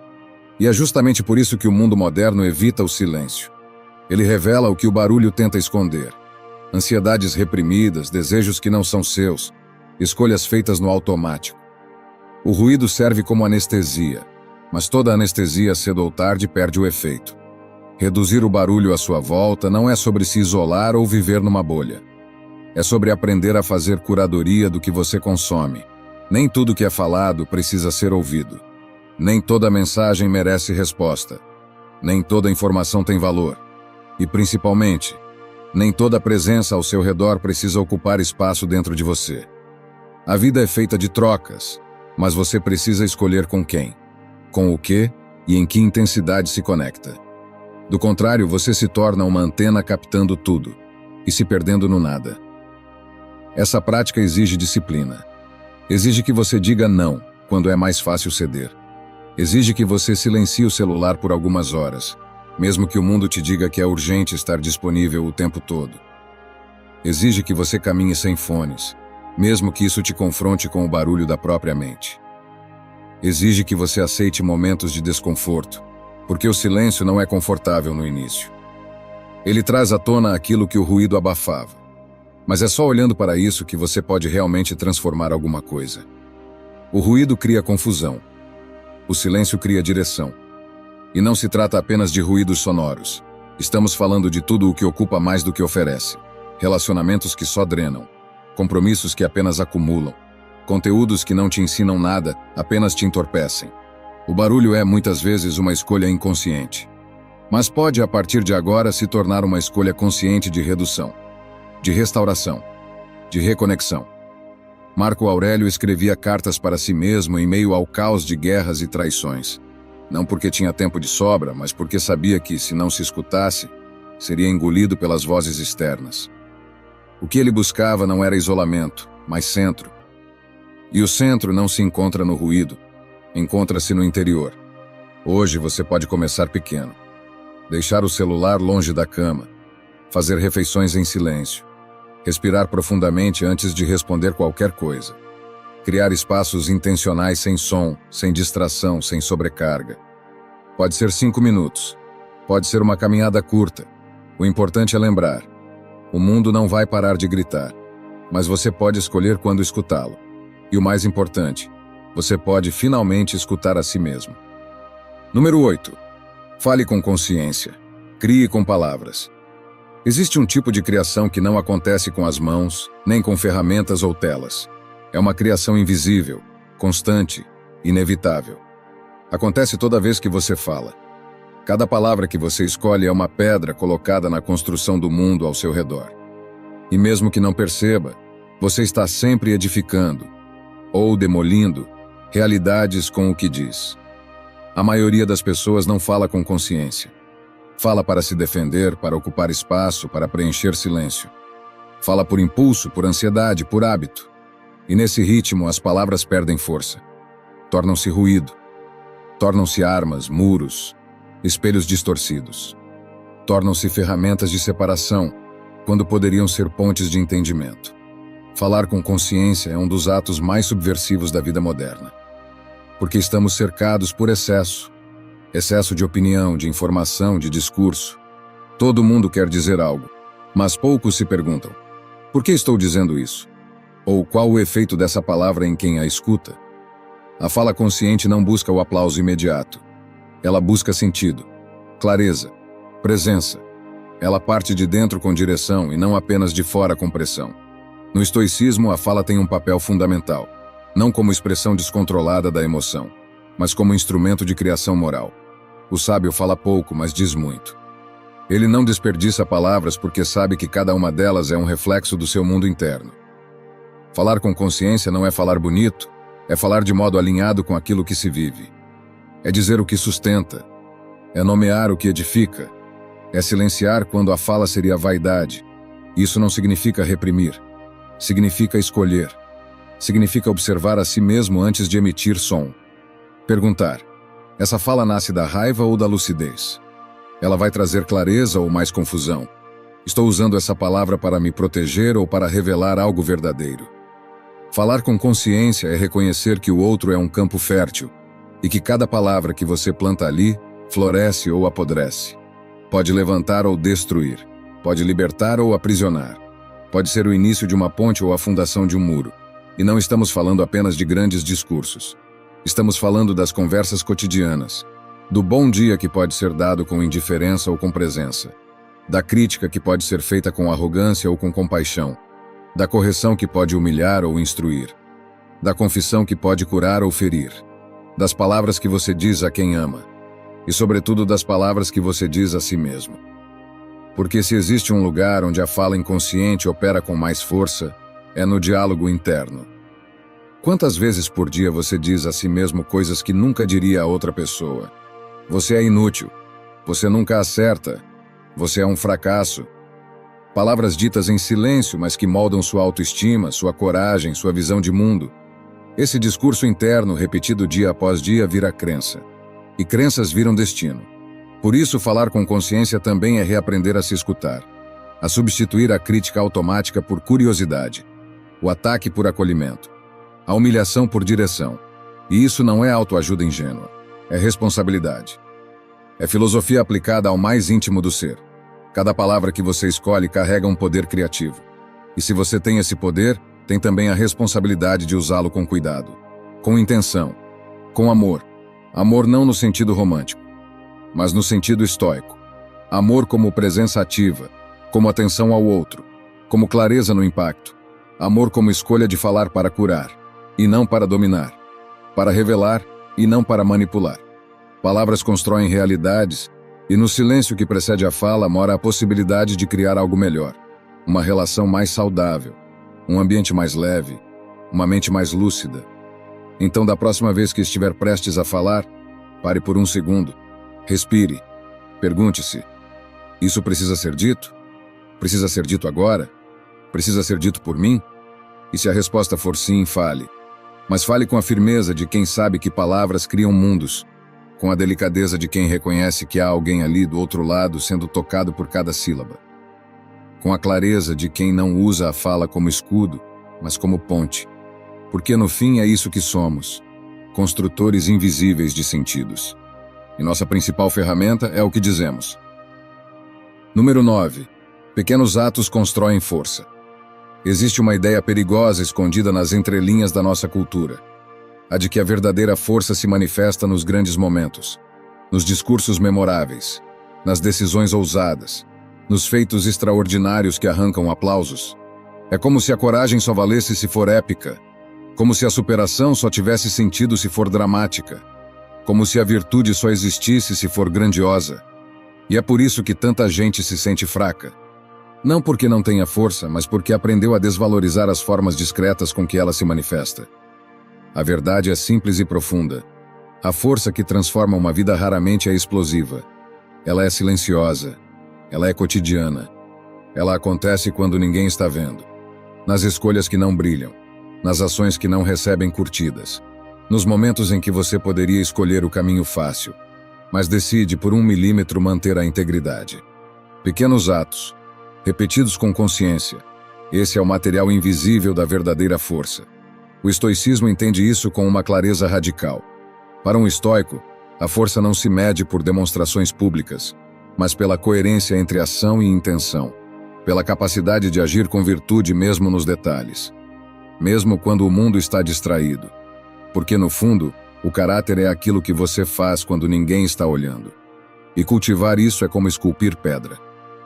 E é justamente por isso que o mundo moderno evita o silêncio. Ele revela o que o barulho tenta esconder. Ansiedades reprimidas, desejos que não são seus, escolhas feitas no automático. O ruído serve como anestesia, mas toda anestesia, cedo ou tarde, perde o efeito. Reduzir o barulho à sua volta não é sobre se isolar ou viver numa bolha. É sobre aprender a fazer curadoria do que você consome. Nem tudo que é falado precisa ser ouvido. Nem toda mensagem merece resposta. Nem toda informação tem valor. E principalmente, nem toda presença ao seu redor precisa ocupar espaço dentro de você. A vida é feita de trocas, mas você precisa escolher com quem, com o que e em que intensidade se conecta. Do contrário, você se torna uma antena captando tudo e se perdendo no nada. Essa prática exige disciplina. Exige que você diga não quando é mais fácil ceder. Exige que você silencie o celular por algumas horas, mesmo que o mundo te diga que é urgente estar disponível o tempo todo. Exige que você caminhe sem fones, mesmo que isso te confronte com o barulho da própria mente. Exige que você aceite momentos de desconforto, porque o silêncio não é confortável no início. Ele traz à tona aquilo que o ruído abafava. Mas é só olhando para isso que você pode realmente transformar alguma coisa. O ruído cria confusão. O silêncio cria direção. E não se trata apenas de ruídos sonoros. Estamos falando de tudo o que ocupa mais do que oferece. Relacionamentos que só drenam. Compromissos que apenas acumulam. Conteúdos que não te ensinam nada, apenas te entorpecem. O barulho é, muitas vezes, uma escolha inconsciente. Mas pode, a partir de agora, se tornar uma escolha consciente de redução, de restauração, de reconexão. Marco Aurélio escrevia cartas para si mesmo em meio ao caos de guerras e traições. Não porque tinha tempo de sobra, mas porque sabia que, se não se escutasse, seria engolido pelas vozes externas. O que ele buscava não era isolamento, mas centro. E o centro não se encontra no ruído, encontra-se no interior. Hoje você pode começar pequeno. Deixar o celular longe da cama. Fazer refeições em silêncio. Respirar profundamente antes de responder qualquer coisa. Criar espaços intencionais sem som, sem distração, sem sobrecarga. Pode ser 5 minutos. Pode ser uma caminhada curta. O importante é lembrar. O mundo não vai parar de gritar, mas você pode escolher quando escutá-lo. E o mais importante, você pode finalmente escutar a si mesmo. Número 8. Fale com consciência. Crie com palavras. Existe um tipo de criação que não acontece com as mãos, nem com ferramentas ou telas. É uma criação invisível, constante, inevitável. Acontece toda vez que você fala. Cada palavra que você escolhe é uma pedra colocada na construção do mundo ao seu redor. E mesmo que não perceba, você está sempre edificando, ou demolindo, realidades com o que diz. A maioria das pessoas não fala com consciência. Fala para se defender, para ocupar espaço, para preencher silêncio. Fala por impulso, por ansiedade, por hábito. E nesse ritmo as palavras perdem força. Tornam-se ruído. Tornam-se armas, muros, espelhos distorcidos. Tornam-se ferramentas de separação, quando poderiam ser pontes de entendimento. Falar com consciência é um dos atos mais subversivos da vida moderna. Porque estamos cercados por excesso. Excesso de opinião, de informação, de discurso. Todo mundo quer dizer algo, mas poucos se perguntam: por que estou dizendo isso? Ou qual o efeito dessa palavra em quem a escuta? A fala consciente não busca o aplauso imediato. Ela busca sentido, clareza, presença. Ela parte de dentro com direção e não apenas de fora com pressão. No estoicismo, a fala tem um papel fundamental, não como expressão descontrolada da emoção, mas como instrumento de criação moral. O sábio fala pouco, mas diz muito. Ele não desperdiça palavras porque sabe que cada uma delas é um reflexo do seu mundo interno. Falar com consciência não é falar bonito, é falar de modo alinhado com aquilo que se vive. É dizer o que sustenta, é nomear o que edifica, é silenciar quando a fala seria vaidade. Isso não significa reprimir, significa escolher, significa observar a si mesmo antes de emitir som. Perguntar: essa fala nasce da raiva ou da lucidez? Ela vai trazer clareza ou mais confusão? Estou usando essa palavra para me proteger ou para revelar algo verdadeiro? Falar com consciência é reconhecer que o outro é um campo fértil e que cada palavra que você planta ali floresce ou apodrece. Pode levantar ou destruir, pode libertar ou aprisionar. Pode ser o início de uma ponte ou a fundação de um muro. E não estamos falando apenas de grandes discursos. Estamos falando das conversas cotidianas, do bom dia que pode ser dado com indiferença ou com presença, da crítica que pode ser feita com arrogância ou com compaixão, da correção que pode humilhar ou instruir, da confissão que pode curar ou ferir, das palavras que você diz a quem ama, e sobretudo das palavras que você diz a si mesmo. Porque se existe um lugar onde a fala inconsciente opera com mais força, é no diálogo interno. Quantas vezes por dia você diz a si mesmo coisas que nunca diria a outra pessoa? Você é inútil. Você nunca acerta. Você é um fracasso. Palavras ditas em silêncio, mas que moldam sua autoestima, sua coragem, sua visão de mundo. Esse discurso interno, repetido dia após dia, vira crença. E crenças viram destino. Por isso, falar com consciência também é reaprender a se escutar, a substituir a crítica automática por curiosidade, o ataque por acolhimento, a humilhação por direção. E isso não é autoajuda ingênua, é responsabilidade. É filosofia aplicada ao mais íntimo do ser. Cada palavra que você escolhe carrega um poder criativo. E se você tem esse poder, tem também a responsabilidade de usá-lo com cuidado, com intenção, com amor. Amor não no sentido romântico, mas no sentido estoico. Amor como presença ativa, como atenção ao outro, como clareza no impacto. Amor como escolha de falar para curar, e não para dominar, para revelar e não para manipular. Palavras constroem realidades, e no silêncio que precede a fala mora a possibilidade de criar algo melhor, uma relação mais saudável, um ambiente mais leve, uma mente mais lúcida. Então, da próxima vez que estiver prestes a falar, pare por um segundo, respire, pergunte-se: isso precisa ser dito? Precisa ser dito agora? Precisa ser dito por mim? E se a resposta for sim, fale. Mas fale com a firmeza de quem sabe que palavras criam mundos, com a delicadeza de quem reconhece que há alguém ali do outro lado sendo tocado por cada sílaba. Com a clareza de quem não usa a fala como escudo, mas como ponte. Porque no fim é isso que somos, construtores invisíveis de sentidos. E nossa principal ferramenta é o que dizemos. Número 9. Pequenos atos constroem força. Existe uma ideia perigosa escondida nas entrelinhas da nossa cultura. A de que a verdadeira força se manifesta nos grandes momentos, nos discursos memoráveis, nas decisões ousadas, nos feitos extraordinários que arrancam aplausos. É como se a coragem só valesse se for épica, como se a superação só tivesse sentido se for dramática, como se a virtude só existisse se for grandiosa. E é por isso que tanta gente se sente fraca. Não porque não tenha força, mas porque aprendeu a desvalorizar as formas discretas com que ela se manifesta. A verdade é simples e profunda. A força que transforma uma vida raramente é explosiva. Ela é silenciosa. Ela é cotidiana. Ela acontece quando ninguém está vendo. Nas escolhas que não brilham. Nas ações que não recebem curtidas. Nos momentos em que você poderia escolher o caminho fácil, mas decide por 1 milímetro manter a integridade. Pequenos atos, repetidos com consciência. Esse é o material invisível da verdadeira força. O estoicismo entende isso com uma clareza radical. Para um estoico, a força não se mede por demonstrações públicas, mas pela coerência entre ação e intenção, pela capacidade de agir com virtude mesmo nos detalhes, mesmo quando o mundo está distraído. Porque, no fundo, o caráter é aquilo que você faz quando ninguém está olhando. E cultivar isso é como esculpir pedra.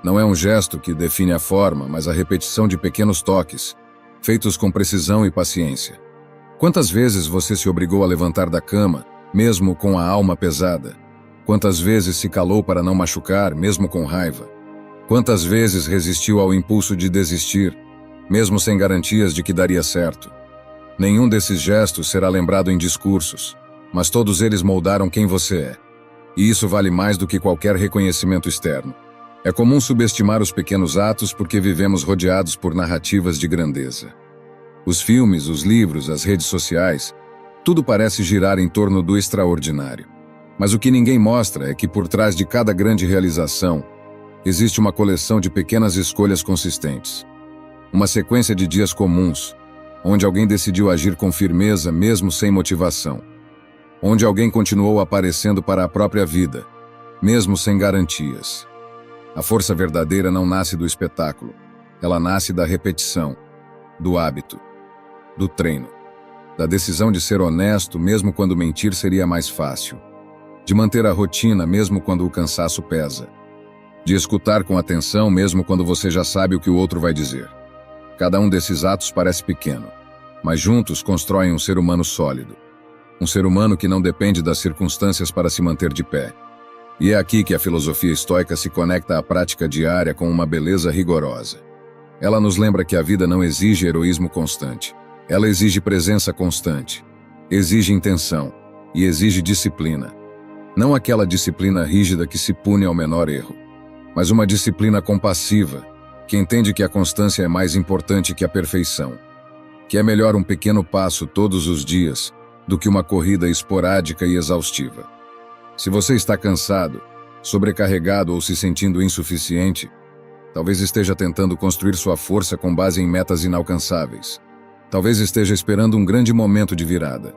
Não é um gesto que define a forma, mas a repetição de pequenos toques, feitos com precisão e paciência. Quantas vezes você se obrigou a levantar da cama, mesmo com a alma pesada? Quantas vezes se calou para não machucar, mesmo com raiva? Quantas vezes resistiu ao impulso de desistir, mesmo sem garantias de que daria certo? Nenhum desses gestos será lembrado em discursos, mas todos eles moldaram quem você é. E isso vale mais do que qualquer reconhecimento externo. É comum subestimar os pequenos atos porque vivemos rodeados por narrativas de grandeza. Os filmes, os livros, as redes sociais, tudo parece girar em torno do extraordinário. Mas o que ninguém mostra é que por trás de cada grande realização, existe uma coleção de pequenas escolhas consistentes. Uma sequência de dias comuns, onde alguém decidiu agir com firmeza mesmo sem motivação. Onde alguém continuou aparecendo para a própria vida, mesmo sem garantias. A força verdadeira não nasce do espetáculo, ela nasce da repetição, do hábito, do treino, da decisão de ser honesto mesmo quando mentir seria mais fácil, de manter a rotina mesmo quando o cansaço pesa, de escutar com atenção mesmo quando você já sabe o que o outro vai dizer. Cada um desses atos parece pequeno, mas juntos constroem um ser humano sólido, um ser humano que não depende das circunstâncias para se manter de pé. E é aqui que a filosofia estoica se conecta à prática diária com uma beleza rigorosa. Ela nos lembra que a vida não exige heroísmo constante. Ela exige presença constante, exige intenção e exige disciplina. Não aquela disciplina rígida que se pune ao menor erro, mas uma disciplina compassiva, que entende que a constância é mais importante que a perfeição, que é melhor um pequeno passo todos os dias do que uma corrida esporádica e exaustiva. Se você está cansado, sobrecarregado ou se sentindo insuficiente, talvez esteja tentando construir sua força com base em metas inalcançáveis. Talvez esteja esperando um grande momento de virada.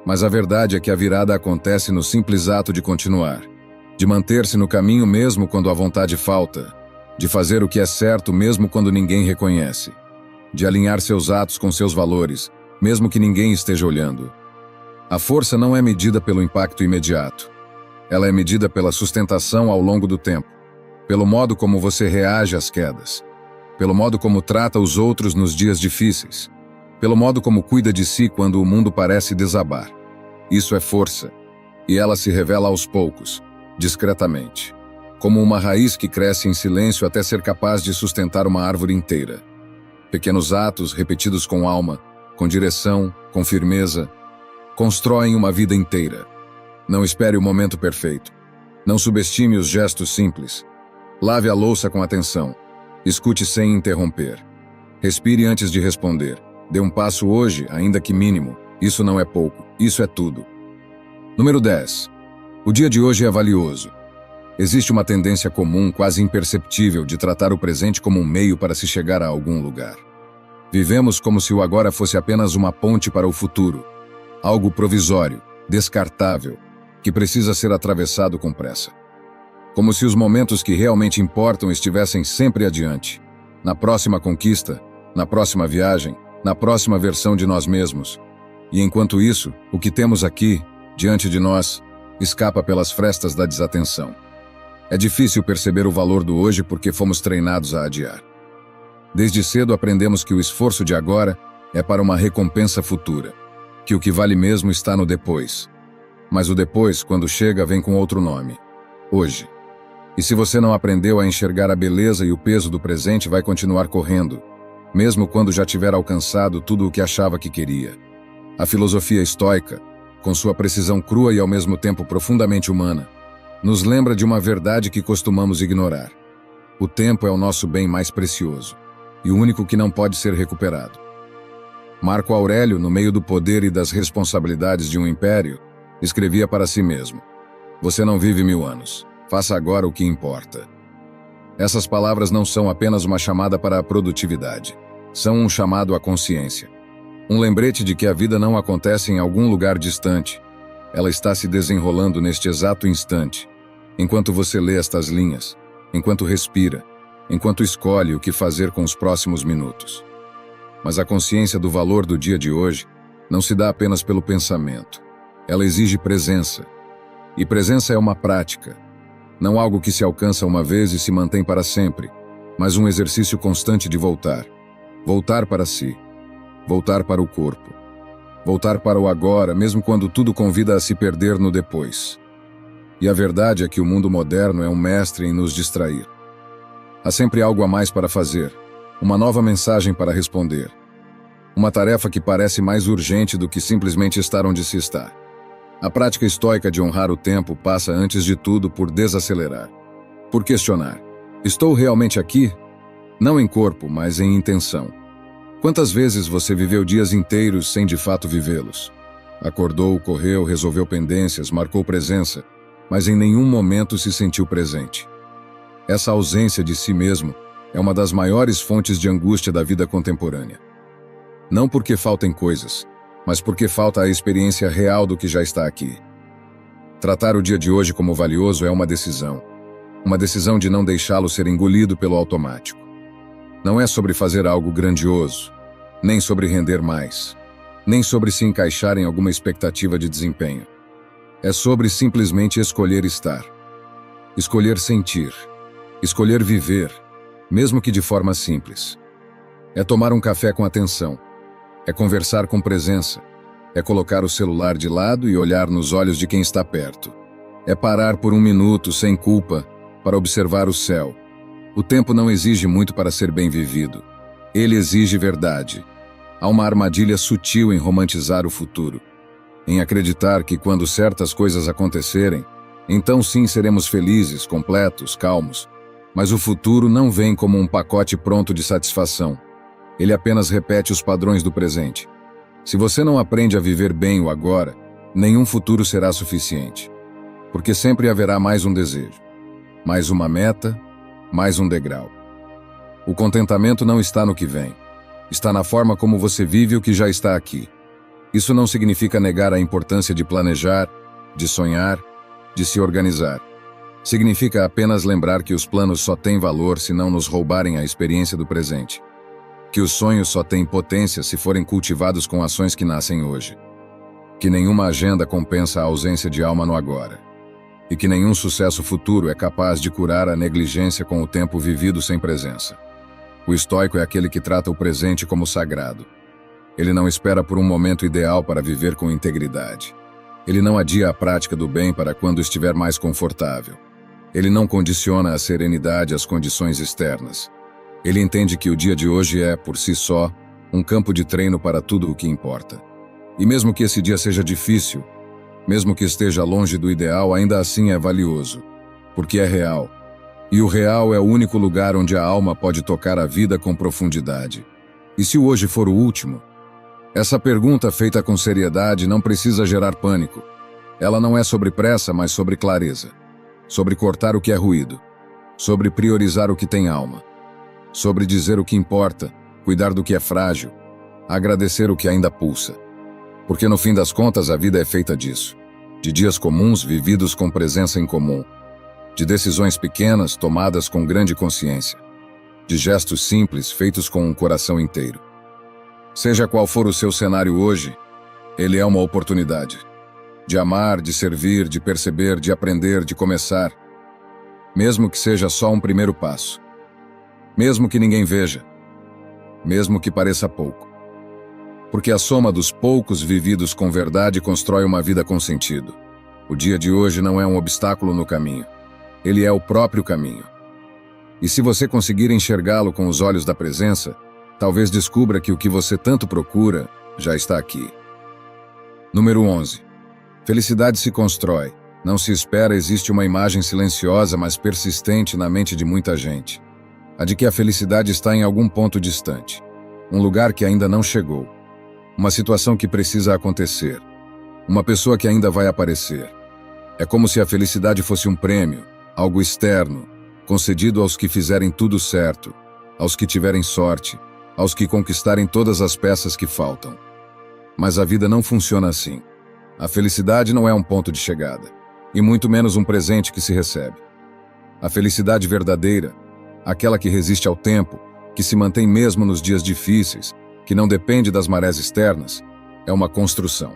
Mas a verdade é que a virada acontece no simples ato de continuar, de manter-se no caminho mesmo quando a vontade falta, de fazer o que é certo mesmo quando ninguém reconhece, de alinhar seus atos com seus valores, mesmo que ninguém esteja olhando. A força não é medida pelo impacto imediato. Ela é medida pela sustentação ao longo do tempo, pelo modo como você reage às quedas, pelo modo como trata os outros nos dias difíceis, pelo modo como cuida de si quando o mundo parece desabar. Isso é força, e ela se revela aos poucos, discretamente, como uma raiz que cresce em silêncio até ser capaz de sustentar uma árvore inteira. Pequenos atos repetidos com alma, com direção, com firmeza, constroem uma vida inteira. Não espere o momento perfeito. Não subestime os gestos simples. Lave a louça com atenção. Escute sem interromper. Respire antes de responder. Dê um passo hoje, ainda que mínimo. Isso não é pouco, isso é tudo. Número 10. O dia de hoje é valioso. Existe uma tendência comum, quase imperceptível, de tratar o presente como um meio para se chegar a algum lugar. Vivemos como se o agora fosse apenas uma ponte para o futuro. Algo provisório, descartável, que precisa ser atravessado com pressa. Como se os momentos que realmente importam estivessem sempre adiante. Na próxima conquista, na próxima viagem, na próxima versão de nós mesmos. E enquanto isso, o que temos aqui, diante de nós, escapa pelas frestas da desatenção. É difícil perceber o valor do hoje porque fomos treinados a adiar. Desde cedo aprendemos que o esforço de agora é para uma recompensa futura, que o que vale mesmo está no depois. Mas o depois, quando chega, vem com outro nome: hoje. E se você não aprendeu a enxergar a beleza e o peso do presente, vai continuar correndo, mesmo quando já tiver alcançado tudo o que achava que queria. A filosofia estoica, com sua precisão crua e ao mesmo tempo profundamente humana, nos lembra de uma verdade que costumamos ignorar. O tempo é o nosso bem mais precioso, e o único que não pode ser recuperado. Marco Aurélio, no meio do poder e das responsabilidades de um império, escrevia para si mesmo: "Você não vive 1000 anos, faça agora o que importa." Essas palavras não são apenas uma chamada para a produtividade, são um chamado à consciência. Um lembrete de que a vida não acontece em algum lugar distante, ela está se desenrolando neste exato instante, enquanto você lê estas linhas, enquanto respira, enquanto escolhe o que fazer com os próximos minutos. Mas a consciência do valor do dia de hoje não se dá apenas pelo pensamento. Ela exige presença. E presença é uma prática. Não algo que se alcança uma vez e se mantém para sempre, mas um exercício constante de voltar. Voltar para si. Voltar para o corpo. Voltar para o agora, mesmo quando tudo convida a se perder no depois. E a verdade é que o mundo moderno é um mestre em nos distrair. Há sempre algo a mais para fazer, uma nova mensagem para responder. Uma tarefa que parece mais urgente do que simplesmente estar onde se está. A prática estoica de honrar o tempo passa antes de tudo por desacelerar. Por questionar: estou realmente aqui? Não em corpo, mas em intenção. Quantas vezes você viveu dias inteiros sem de fato vivê-los? Acordou, correu, resolveu pendências, marcou presença, mas em nenhum momento se sentiu presente. Essa ausência de si mesmo é uma das maiores fontes de angústia da vida contemporânea. Não porque faltem coisas, mas porque falta a experiência real do que já está aqui. Tratar o dia de hoje como valioso é uma decisão. Uma decisão de não deixá-lo ser engolido pelo automático. Não é sobre fazer algo grandioso, nem sobre render mais, nem sobre se encaixar em alguma expectativa de desempenho. É sobre simplesmente escolher estar. Escolher sentir. Escolher viver, mesmo que de forma simples. É tomar um café com atenção. É conversar com presença. É colocar o celular de lado e olhar nos olhos de quem está perto. É parar por um minuto, sem culpa, para observar o céu. O tempo não exige muito para ser bem vivido. Ele exige verdade. Há uma armadilha sutil em romantizar o futuro, em acreditar que quando certas coisas acontecerem, então sim seremos felizes, completos, calmos. Mas o futuro não vem como um pacote pronto de satisfação. Ele apenas repete os padrões do presente. Se você não aprende a viver bem o agora, nenhum futuro será suficiente. Porque sempre haverá mais um desejo, mais uma meta, mais um degrau. O contentamento não está no que vem. Está na forma como você vive o que já está aqui. Isso não significa negar a importância de planejar, de sonhar, de se organizar. Significa apenas lembrar que os planos só têm valor se não nos roubarem a experiência do presente. Que os sonhos só têm potência se forem cultivados com ações que nascem hoje. Que nenhuma agenda compensa a ausência de alma no agora. E que nenhum sucesso futuro é capaz de curar a negligência com o tempo vivido sem presença. O estoico é aquele que trata o presente como sagrado. Ele não espera por um momento ideal para viver com integridade. Ele não adia a prática do bem para quando estiver mais confortável. Ele não condiciona a serenidade às condições externas. Ele entende que o dia de hoje é, por si só, um campo de treino para tudo o que importa. E mesmo que esse dia seja difícil, mesmo que esteja longe do ideal, ainda assim é valioso, porque é real. E o real é o único lugar onde a alma pode tocar a vida com profundidade. E se o hoje for o último? Essa pergunta feita com seriedade não precisa gerar pânico. Ela não é sobre pressa, mas sobre clareza. Sobre cortar o que é ruído. Sobre priorizar o que tem alma. Sobre dizer o que importa, cuidar do que é frágil, agradecer o que ainda pulsa. Porque no fim das contas a vida é feita disso. De dias comuns vividos com presença em comum. De decisões pequenas tomadas com grande consciência. De gestos simples feitos com um coração inteiro. Seja qual for o seu cenário hoje, ele é uma oportunidade. De amar, de servir, de perceber, de aprender, de começar. Mesmo que seja só um primeiro passo. Mesmo que ninguém veja. Mesmo que pareça pouco. Porque a soma dos poucos vividos com verdade constrói uma vida com sentido. O dia de hoje não é um obstáculo no caminho. Ele é o próprio caminho. E se você conseguir enxergá-lo com os olhos da presença, talvez descubra que o que você tanto procura já está aqui. Número 11. Felicidade se constrói. Não se espera. Existe uma imagem silenciosa, mas persistente na mente de muita gente. A de que a felicidade está em algum ponto distante. Um lugar que ainda não chegou. Uma situação que precisa acontecer. Uma pessoa que ainda vai aparecer. É como se a felicidade fosse um prêmio, algo externo, concedido aos que fizerem tudo certo, aos que tiverem sorte, aos que conquistarem todas as peças que faltam. Mas a vida não funciona assim. A felicidade não é um ponto de chegada, e muito menos um presente que se recebe. A felicidade verdadeira, aquela que resiste ao tempo, que se mantém mesmo nos dias difíceis, que não depende das marés externas, é uma construção.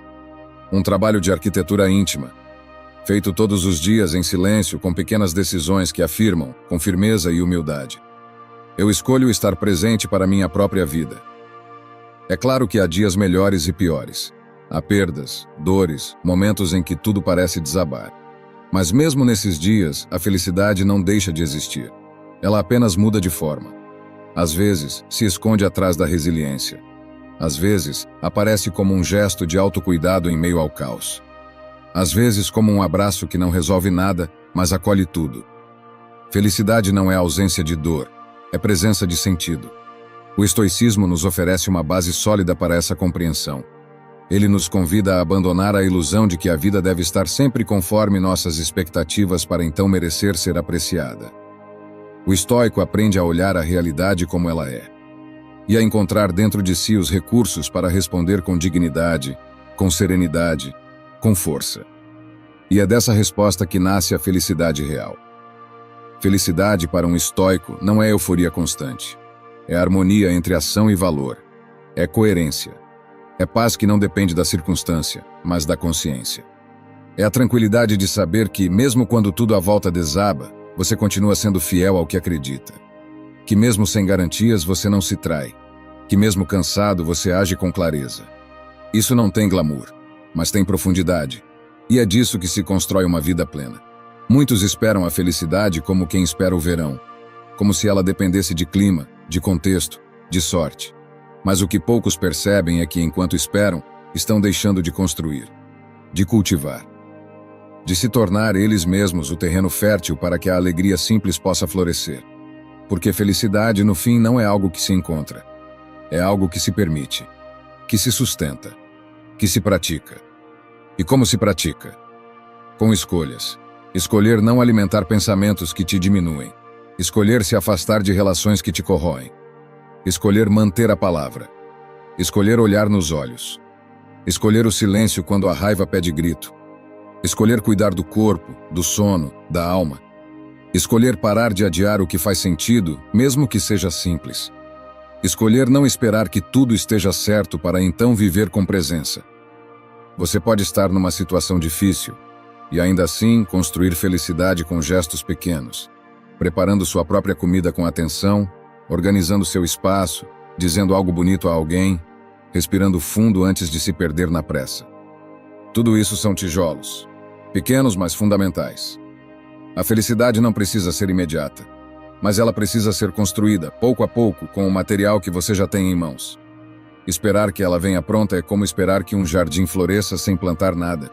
Um trabalho de arquitetura íntima, feito todos os dias em silêncio, com pequenas decisões que afirmam, com firmeza e humildade. Eu escolho estar presente para minha própria vida. É claro que há dias melhores e piores. Há perdas, dores, momentos em que tudo parece desabar. Mas mesmo nesses dias, a felicidade não deixa de existir. Ela apenas muda de forma. Às vezes, se esconde atrás da resiliência. Às vezes, aparece como um gesto de autocuidado em meio ao caos. Às vezes, como um abraço que não resolve nada, mas acolhe tudo. Felicidade não é ausência de dor, é presença de sentido. O estoicismo nos oferece uma base sólida para essa compreensão. Ele nos convida a abandonar a ilusão de que a vida deve estar sempre conforme nossas expectativas para então merecer ser apreciada. O estoico aprende a olhar a realidade como ela é, e a encontrar dentro de si os recursos para responder com dignidade, com serenidade, com força. E é dessa resposta que nasce a felicidade real. Felicidade para um estoico não é euforia constante. É harmonia entre ação e valor. É coerência. É paz que não depende da circunstância, mas da consciência. É a tranquilidade de saber que, mesmo quando tudo à volta desaba, você continua sendo fiel ao que acredita. Que mesmo sem garantias você não se trai. Que mesmo cansado você age com clareza. Isso não tem glamour, mas tem profundidade. E é disso que se constrói uma vida plena. Muitos esperam a felicidade como quem espera o verão, como se ela dependesse de clima, de contexto, de sorte. Mas o que poucos percebem é que, enquanto esperam, estão deixando de construir, de cultivar, de se tornar eles mesmos o terreno fértil para que a alegria simples possa florescer. Porque felicidade, no fim, não é algo que se encontra. É algo que se permite, que se sustenta, que se pratica. E como se pratica? Com escolhas. Escolher não alimentar pensamentos que te diminuem. Escolher se afastar de relações que te corroem. Escolher manter a palavra. Escolher olhar nos olhos. Escolher o silêncio quando a raiva pede grito. Escolher cuidar do corpo, do sono, da alma. Escolher parar de adiar o que faz sentido, mesmo que seja simples. Escolher não esperar que tudo esteja certo para então viver com presença. Você pode estar numa situação difícil e ainda assim construir felicidade com gestos pequenos, preparando sua própria comida com atenção, organizando seu espaço, dizendo algo bonito a alguém, respirando fundo antes de se perder na pressa. Tudo isso são tijolos, pequenos mas fundamentais. A felicidade não precisa ser imediata, mas ela precisa ser construída, pouco a pouco, com o material que você já tem em mãos. Esperar que ela venha pronta é como esperar que um jardim floresça sem plantar nada.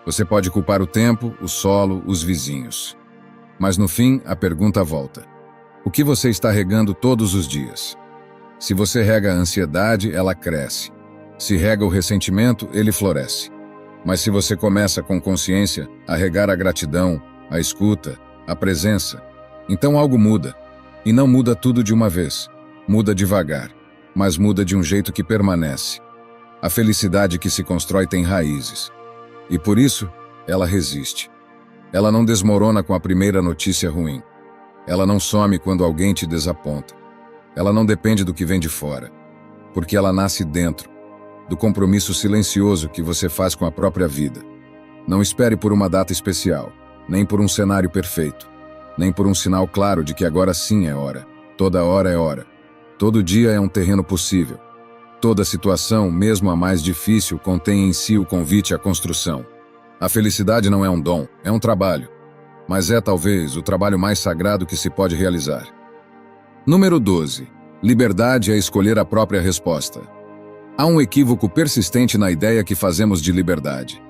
Você pode culpar o tempo, o solo, os vizinhos. Mas no fim, a pergunta volta. O que você está regando todos os dias? Se você rega a ansiedade, ela cresce. Se rega o ressentimento, ele floresce. Mas se você começa com consciência a regar a gratidão, a escuta, a presença, então algo muda. E não muda tudo de uma vez. Muda devagar, mas muda de um jeito que permanece. A felicidade que se constrói tem raízes. E por isso, ela resiste. Ela não desmorona com a primeira notícia ruim. Ela não some quando alguém te desaponta. Ela não depende do que vem de fora, porque ela nasce dentro, do compromisso silencioso que você faz com a própria vida. Não espere por uma data especial, nem por um cenário perfeito, nem por um sinal claro de que agora sim é hora. Toda hora é hora. Todo dia é um terreno possível. Toda situação, mesmo a mais difícil, contém em si o convite à construção. A felicidade não é um dom, é um trabalho. Mas é talvez o trabalho mais sagrado que se pode realizar. Número 12. Liberdade é escolher a própria resposta. Há um equívoco persistente na ideia que fazemos de liberdade.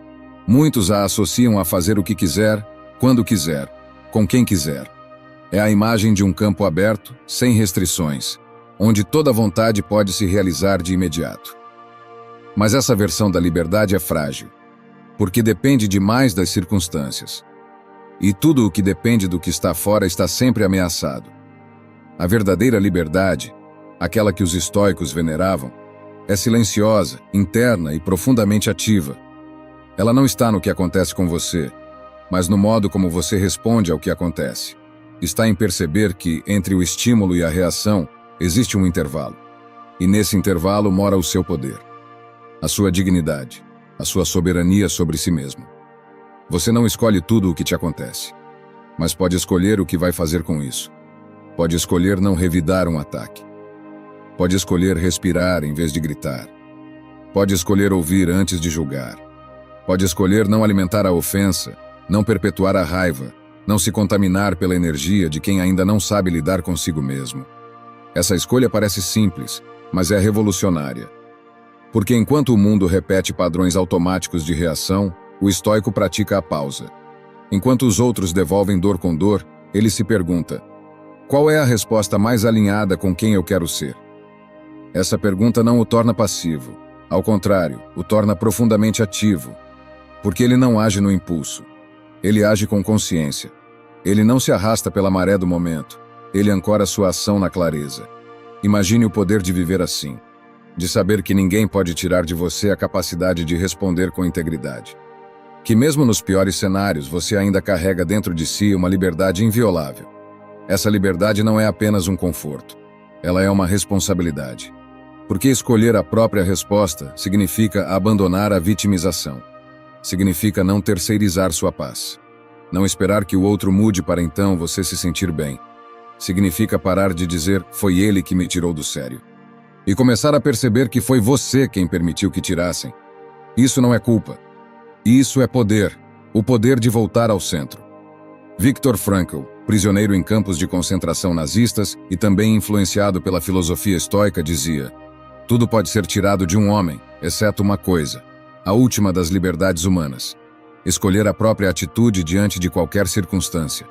Muitos a associam a fazer o que quiser, quando quiser, com quem quiser. É a imagem de um campo aberto, sem restrições, onde toda vontade pode se realizar de imediato. Mas essa versão da liberdade é frágil, porque depende demais das circunstâncias. E tudo o que depende do que está fora está sempre ameaçado. A verdadeira liberdade, aquela que os estoicos veneravam, é silenciosa, interna e profundamente ativa. Ela não está no que acontece com você, mas no modo como você responde ao que acontece. Está em perceber que, entre o estímulo e a reação, existe um intervalo. E nesse intervalo mora o seu poder, a sua dignidade, a sua soberania sobre si mesmo. Você não escolhe tudo o que te acontece, mas pode escolher o que vai fazer com isso. Pode escolher não revidar um ataque. Pode escolher respirar em vez de gritar. Pode escolher ouvir antes de julgar. Pode escolher não alimentar a ofensa, não perpetuar a raiva, não se contaminar pela energia de quem ainda não sabe lidar consigo mesmo. Essa escolha parece simples, mas é revolucionária. Porque enquanto o mundo repete padrões automáticos de reação, o estoico pratica a pausa. Enquanto os outros devolvem dor com dor, ele se pergunta: qual é a resposta mais alinhada com quem eu quero ser? Essa pergunta não o torna passivo. Ao contrário, o torna profundamente ativo. Porque ele não age no impulso. Ele age com consciência. Ele não se arrasta pela maré do momento. Ele ancora sua ação na clareza. Imagine o poder de viver assim. De saber que ninguém pode tirar de você a capacidade de responder com integridade. Que mesmo nos piores cenários você ainda carrega dentro de si uma liberdade inviolável. Essa liberdade não é apenas um conforto. Ela é uma responsabilidade. Porque escolher a própria resposta significa abandonar a vitimização. Significa não terceirizar sua paz. Não esperar que o outro mude para então você se sentir bem. Significa parar de dizer, foi ele que me tirou do sério. E começar a perceber que foi você quem permitiu que tirassem. Isso não é culpa. E isso é poder, o poder de voltar ao centro. Viktor Frankl, prisioneiro em campos de concentração nazistas e também influenciado pela filosofia estoica, dizia: tudo pode ser tirado de um homem, exceto uma coisa, a última das liberdades humanas: escolher a própria atitude diante de qualquer circunstância.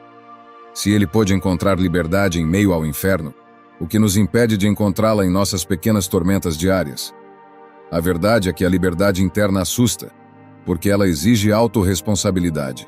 Se ele pôde encontrar liberdade em meio ao inferno, o que nos impede de encontrá-la em nossas pequenas tormentas diárias? A verdade é que a liberdade interna assusta, porque ela exige autorresponsabilidade.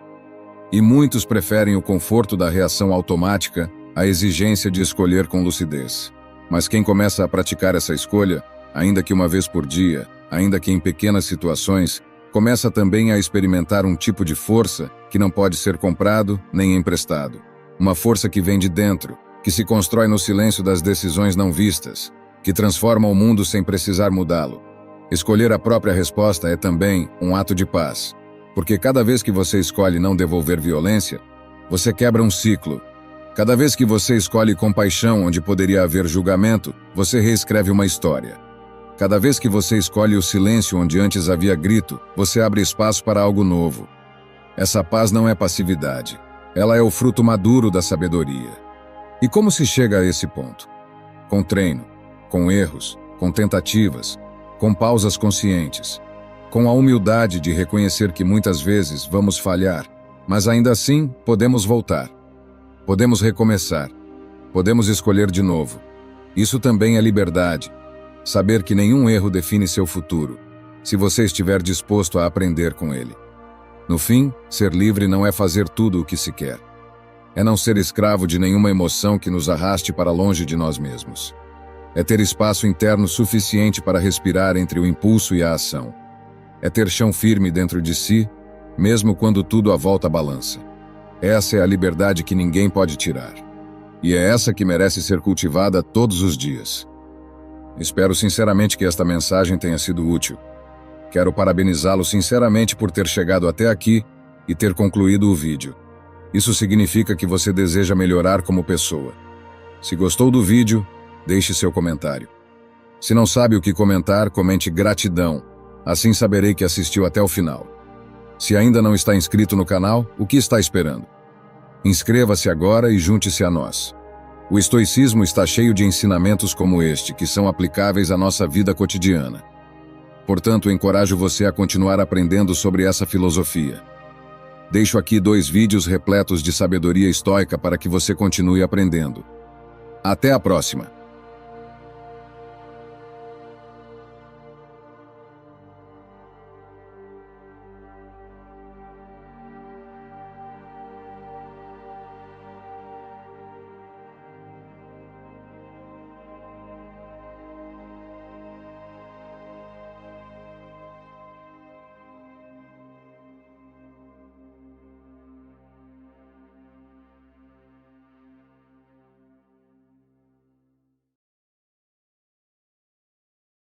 E muitos preferem o conforto da reação automática à exigência de escolher com lucidez. Mas quem começa a praticar essa escolha, ainda que uma vez por dia, ainda que em pequenas situações, começa também a experimentar um tipo de força que não pode ser comprado nem emprestado. Uma força que vem de dentro, que se constrói no silêncio das decisões não vistas, que transforma o mundo sem precisar mudá-lo. Escolher a própria resposta é também um ato de paz, porque cada vez que você escolhe não devolver violência, você quebra um ciclo. Cada vez que você escolhe compaixão onde poderia haver julgamento, você reescreve uma história. Cada vez que você escolhe o silêncio onde antes havia grito, você abre espaço para algo novo. Essa paz não é passividade. Ela é o fruto maduro da sabedoria. E como se chega a esse ponto? Com treino, com erros, com tentativas, com pausas conscientes, com a humildade de reconhecer que muitas vezes vamos falhar, mas ainda assim podemos voltar. Podemos recomeçar. Podemos escolher de novo. Isso também é liberdade. Saber que nenhum erro define seu futuro, se você estiver disposto a aprender com ele. No fim, ser livre não é fazer tudo o que se quer. É não ser escravo de nenhuma emoção que nos arraste para longe de nós mesmos. É ter espaço interno suficiente para respirar entre o impulso e a ação. É ter chão firme dentro de si, mesmo quando tudo à volta balança. Essa é a liberdade que ninguém pode tirar. E é essa que merece ser cultivada todos os dias. Espero sinceramente que esta mensagem tenha sido útil. Quero parabenizá-lo sinceramente por ter chegado até aqui e ter concluído o vídeo. Isso significa que você deseja melhorar como pessoa. Se gostou do vídeo, deixe seu comentário. Se não sabe o que comentar, comente gratidão. Assim saberei que assistiu até o final. Se ainda não está inscrito no canal, o que está esperando? Inscreva-se agora e junte-se a nós. O estoicismo está cheio de ensinamentos como este, que são aplicáveis à nossa vida cotidiana. Portanto, encorajo você a continuar aprendendo sobre essa filosofia. Deixo aqui 2 vídeos repletos de sabedoria estoica para que você continue aprendendo. Até a próxima!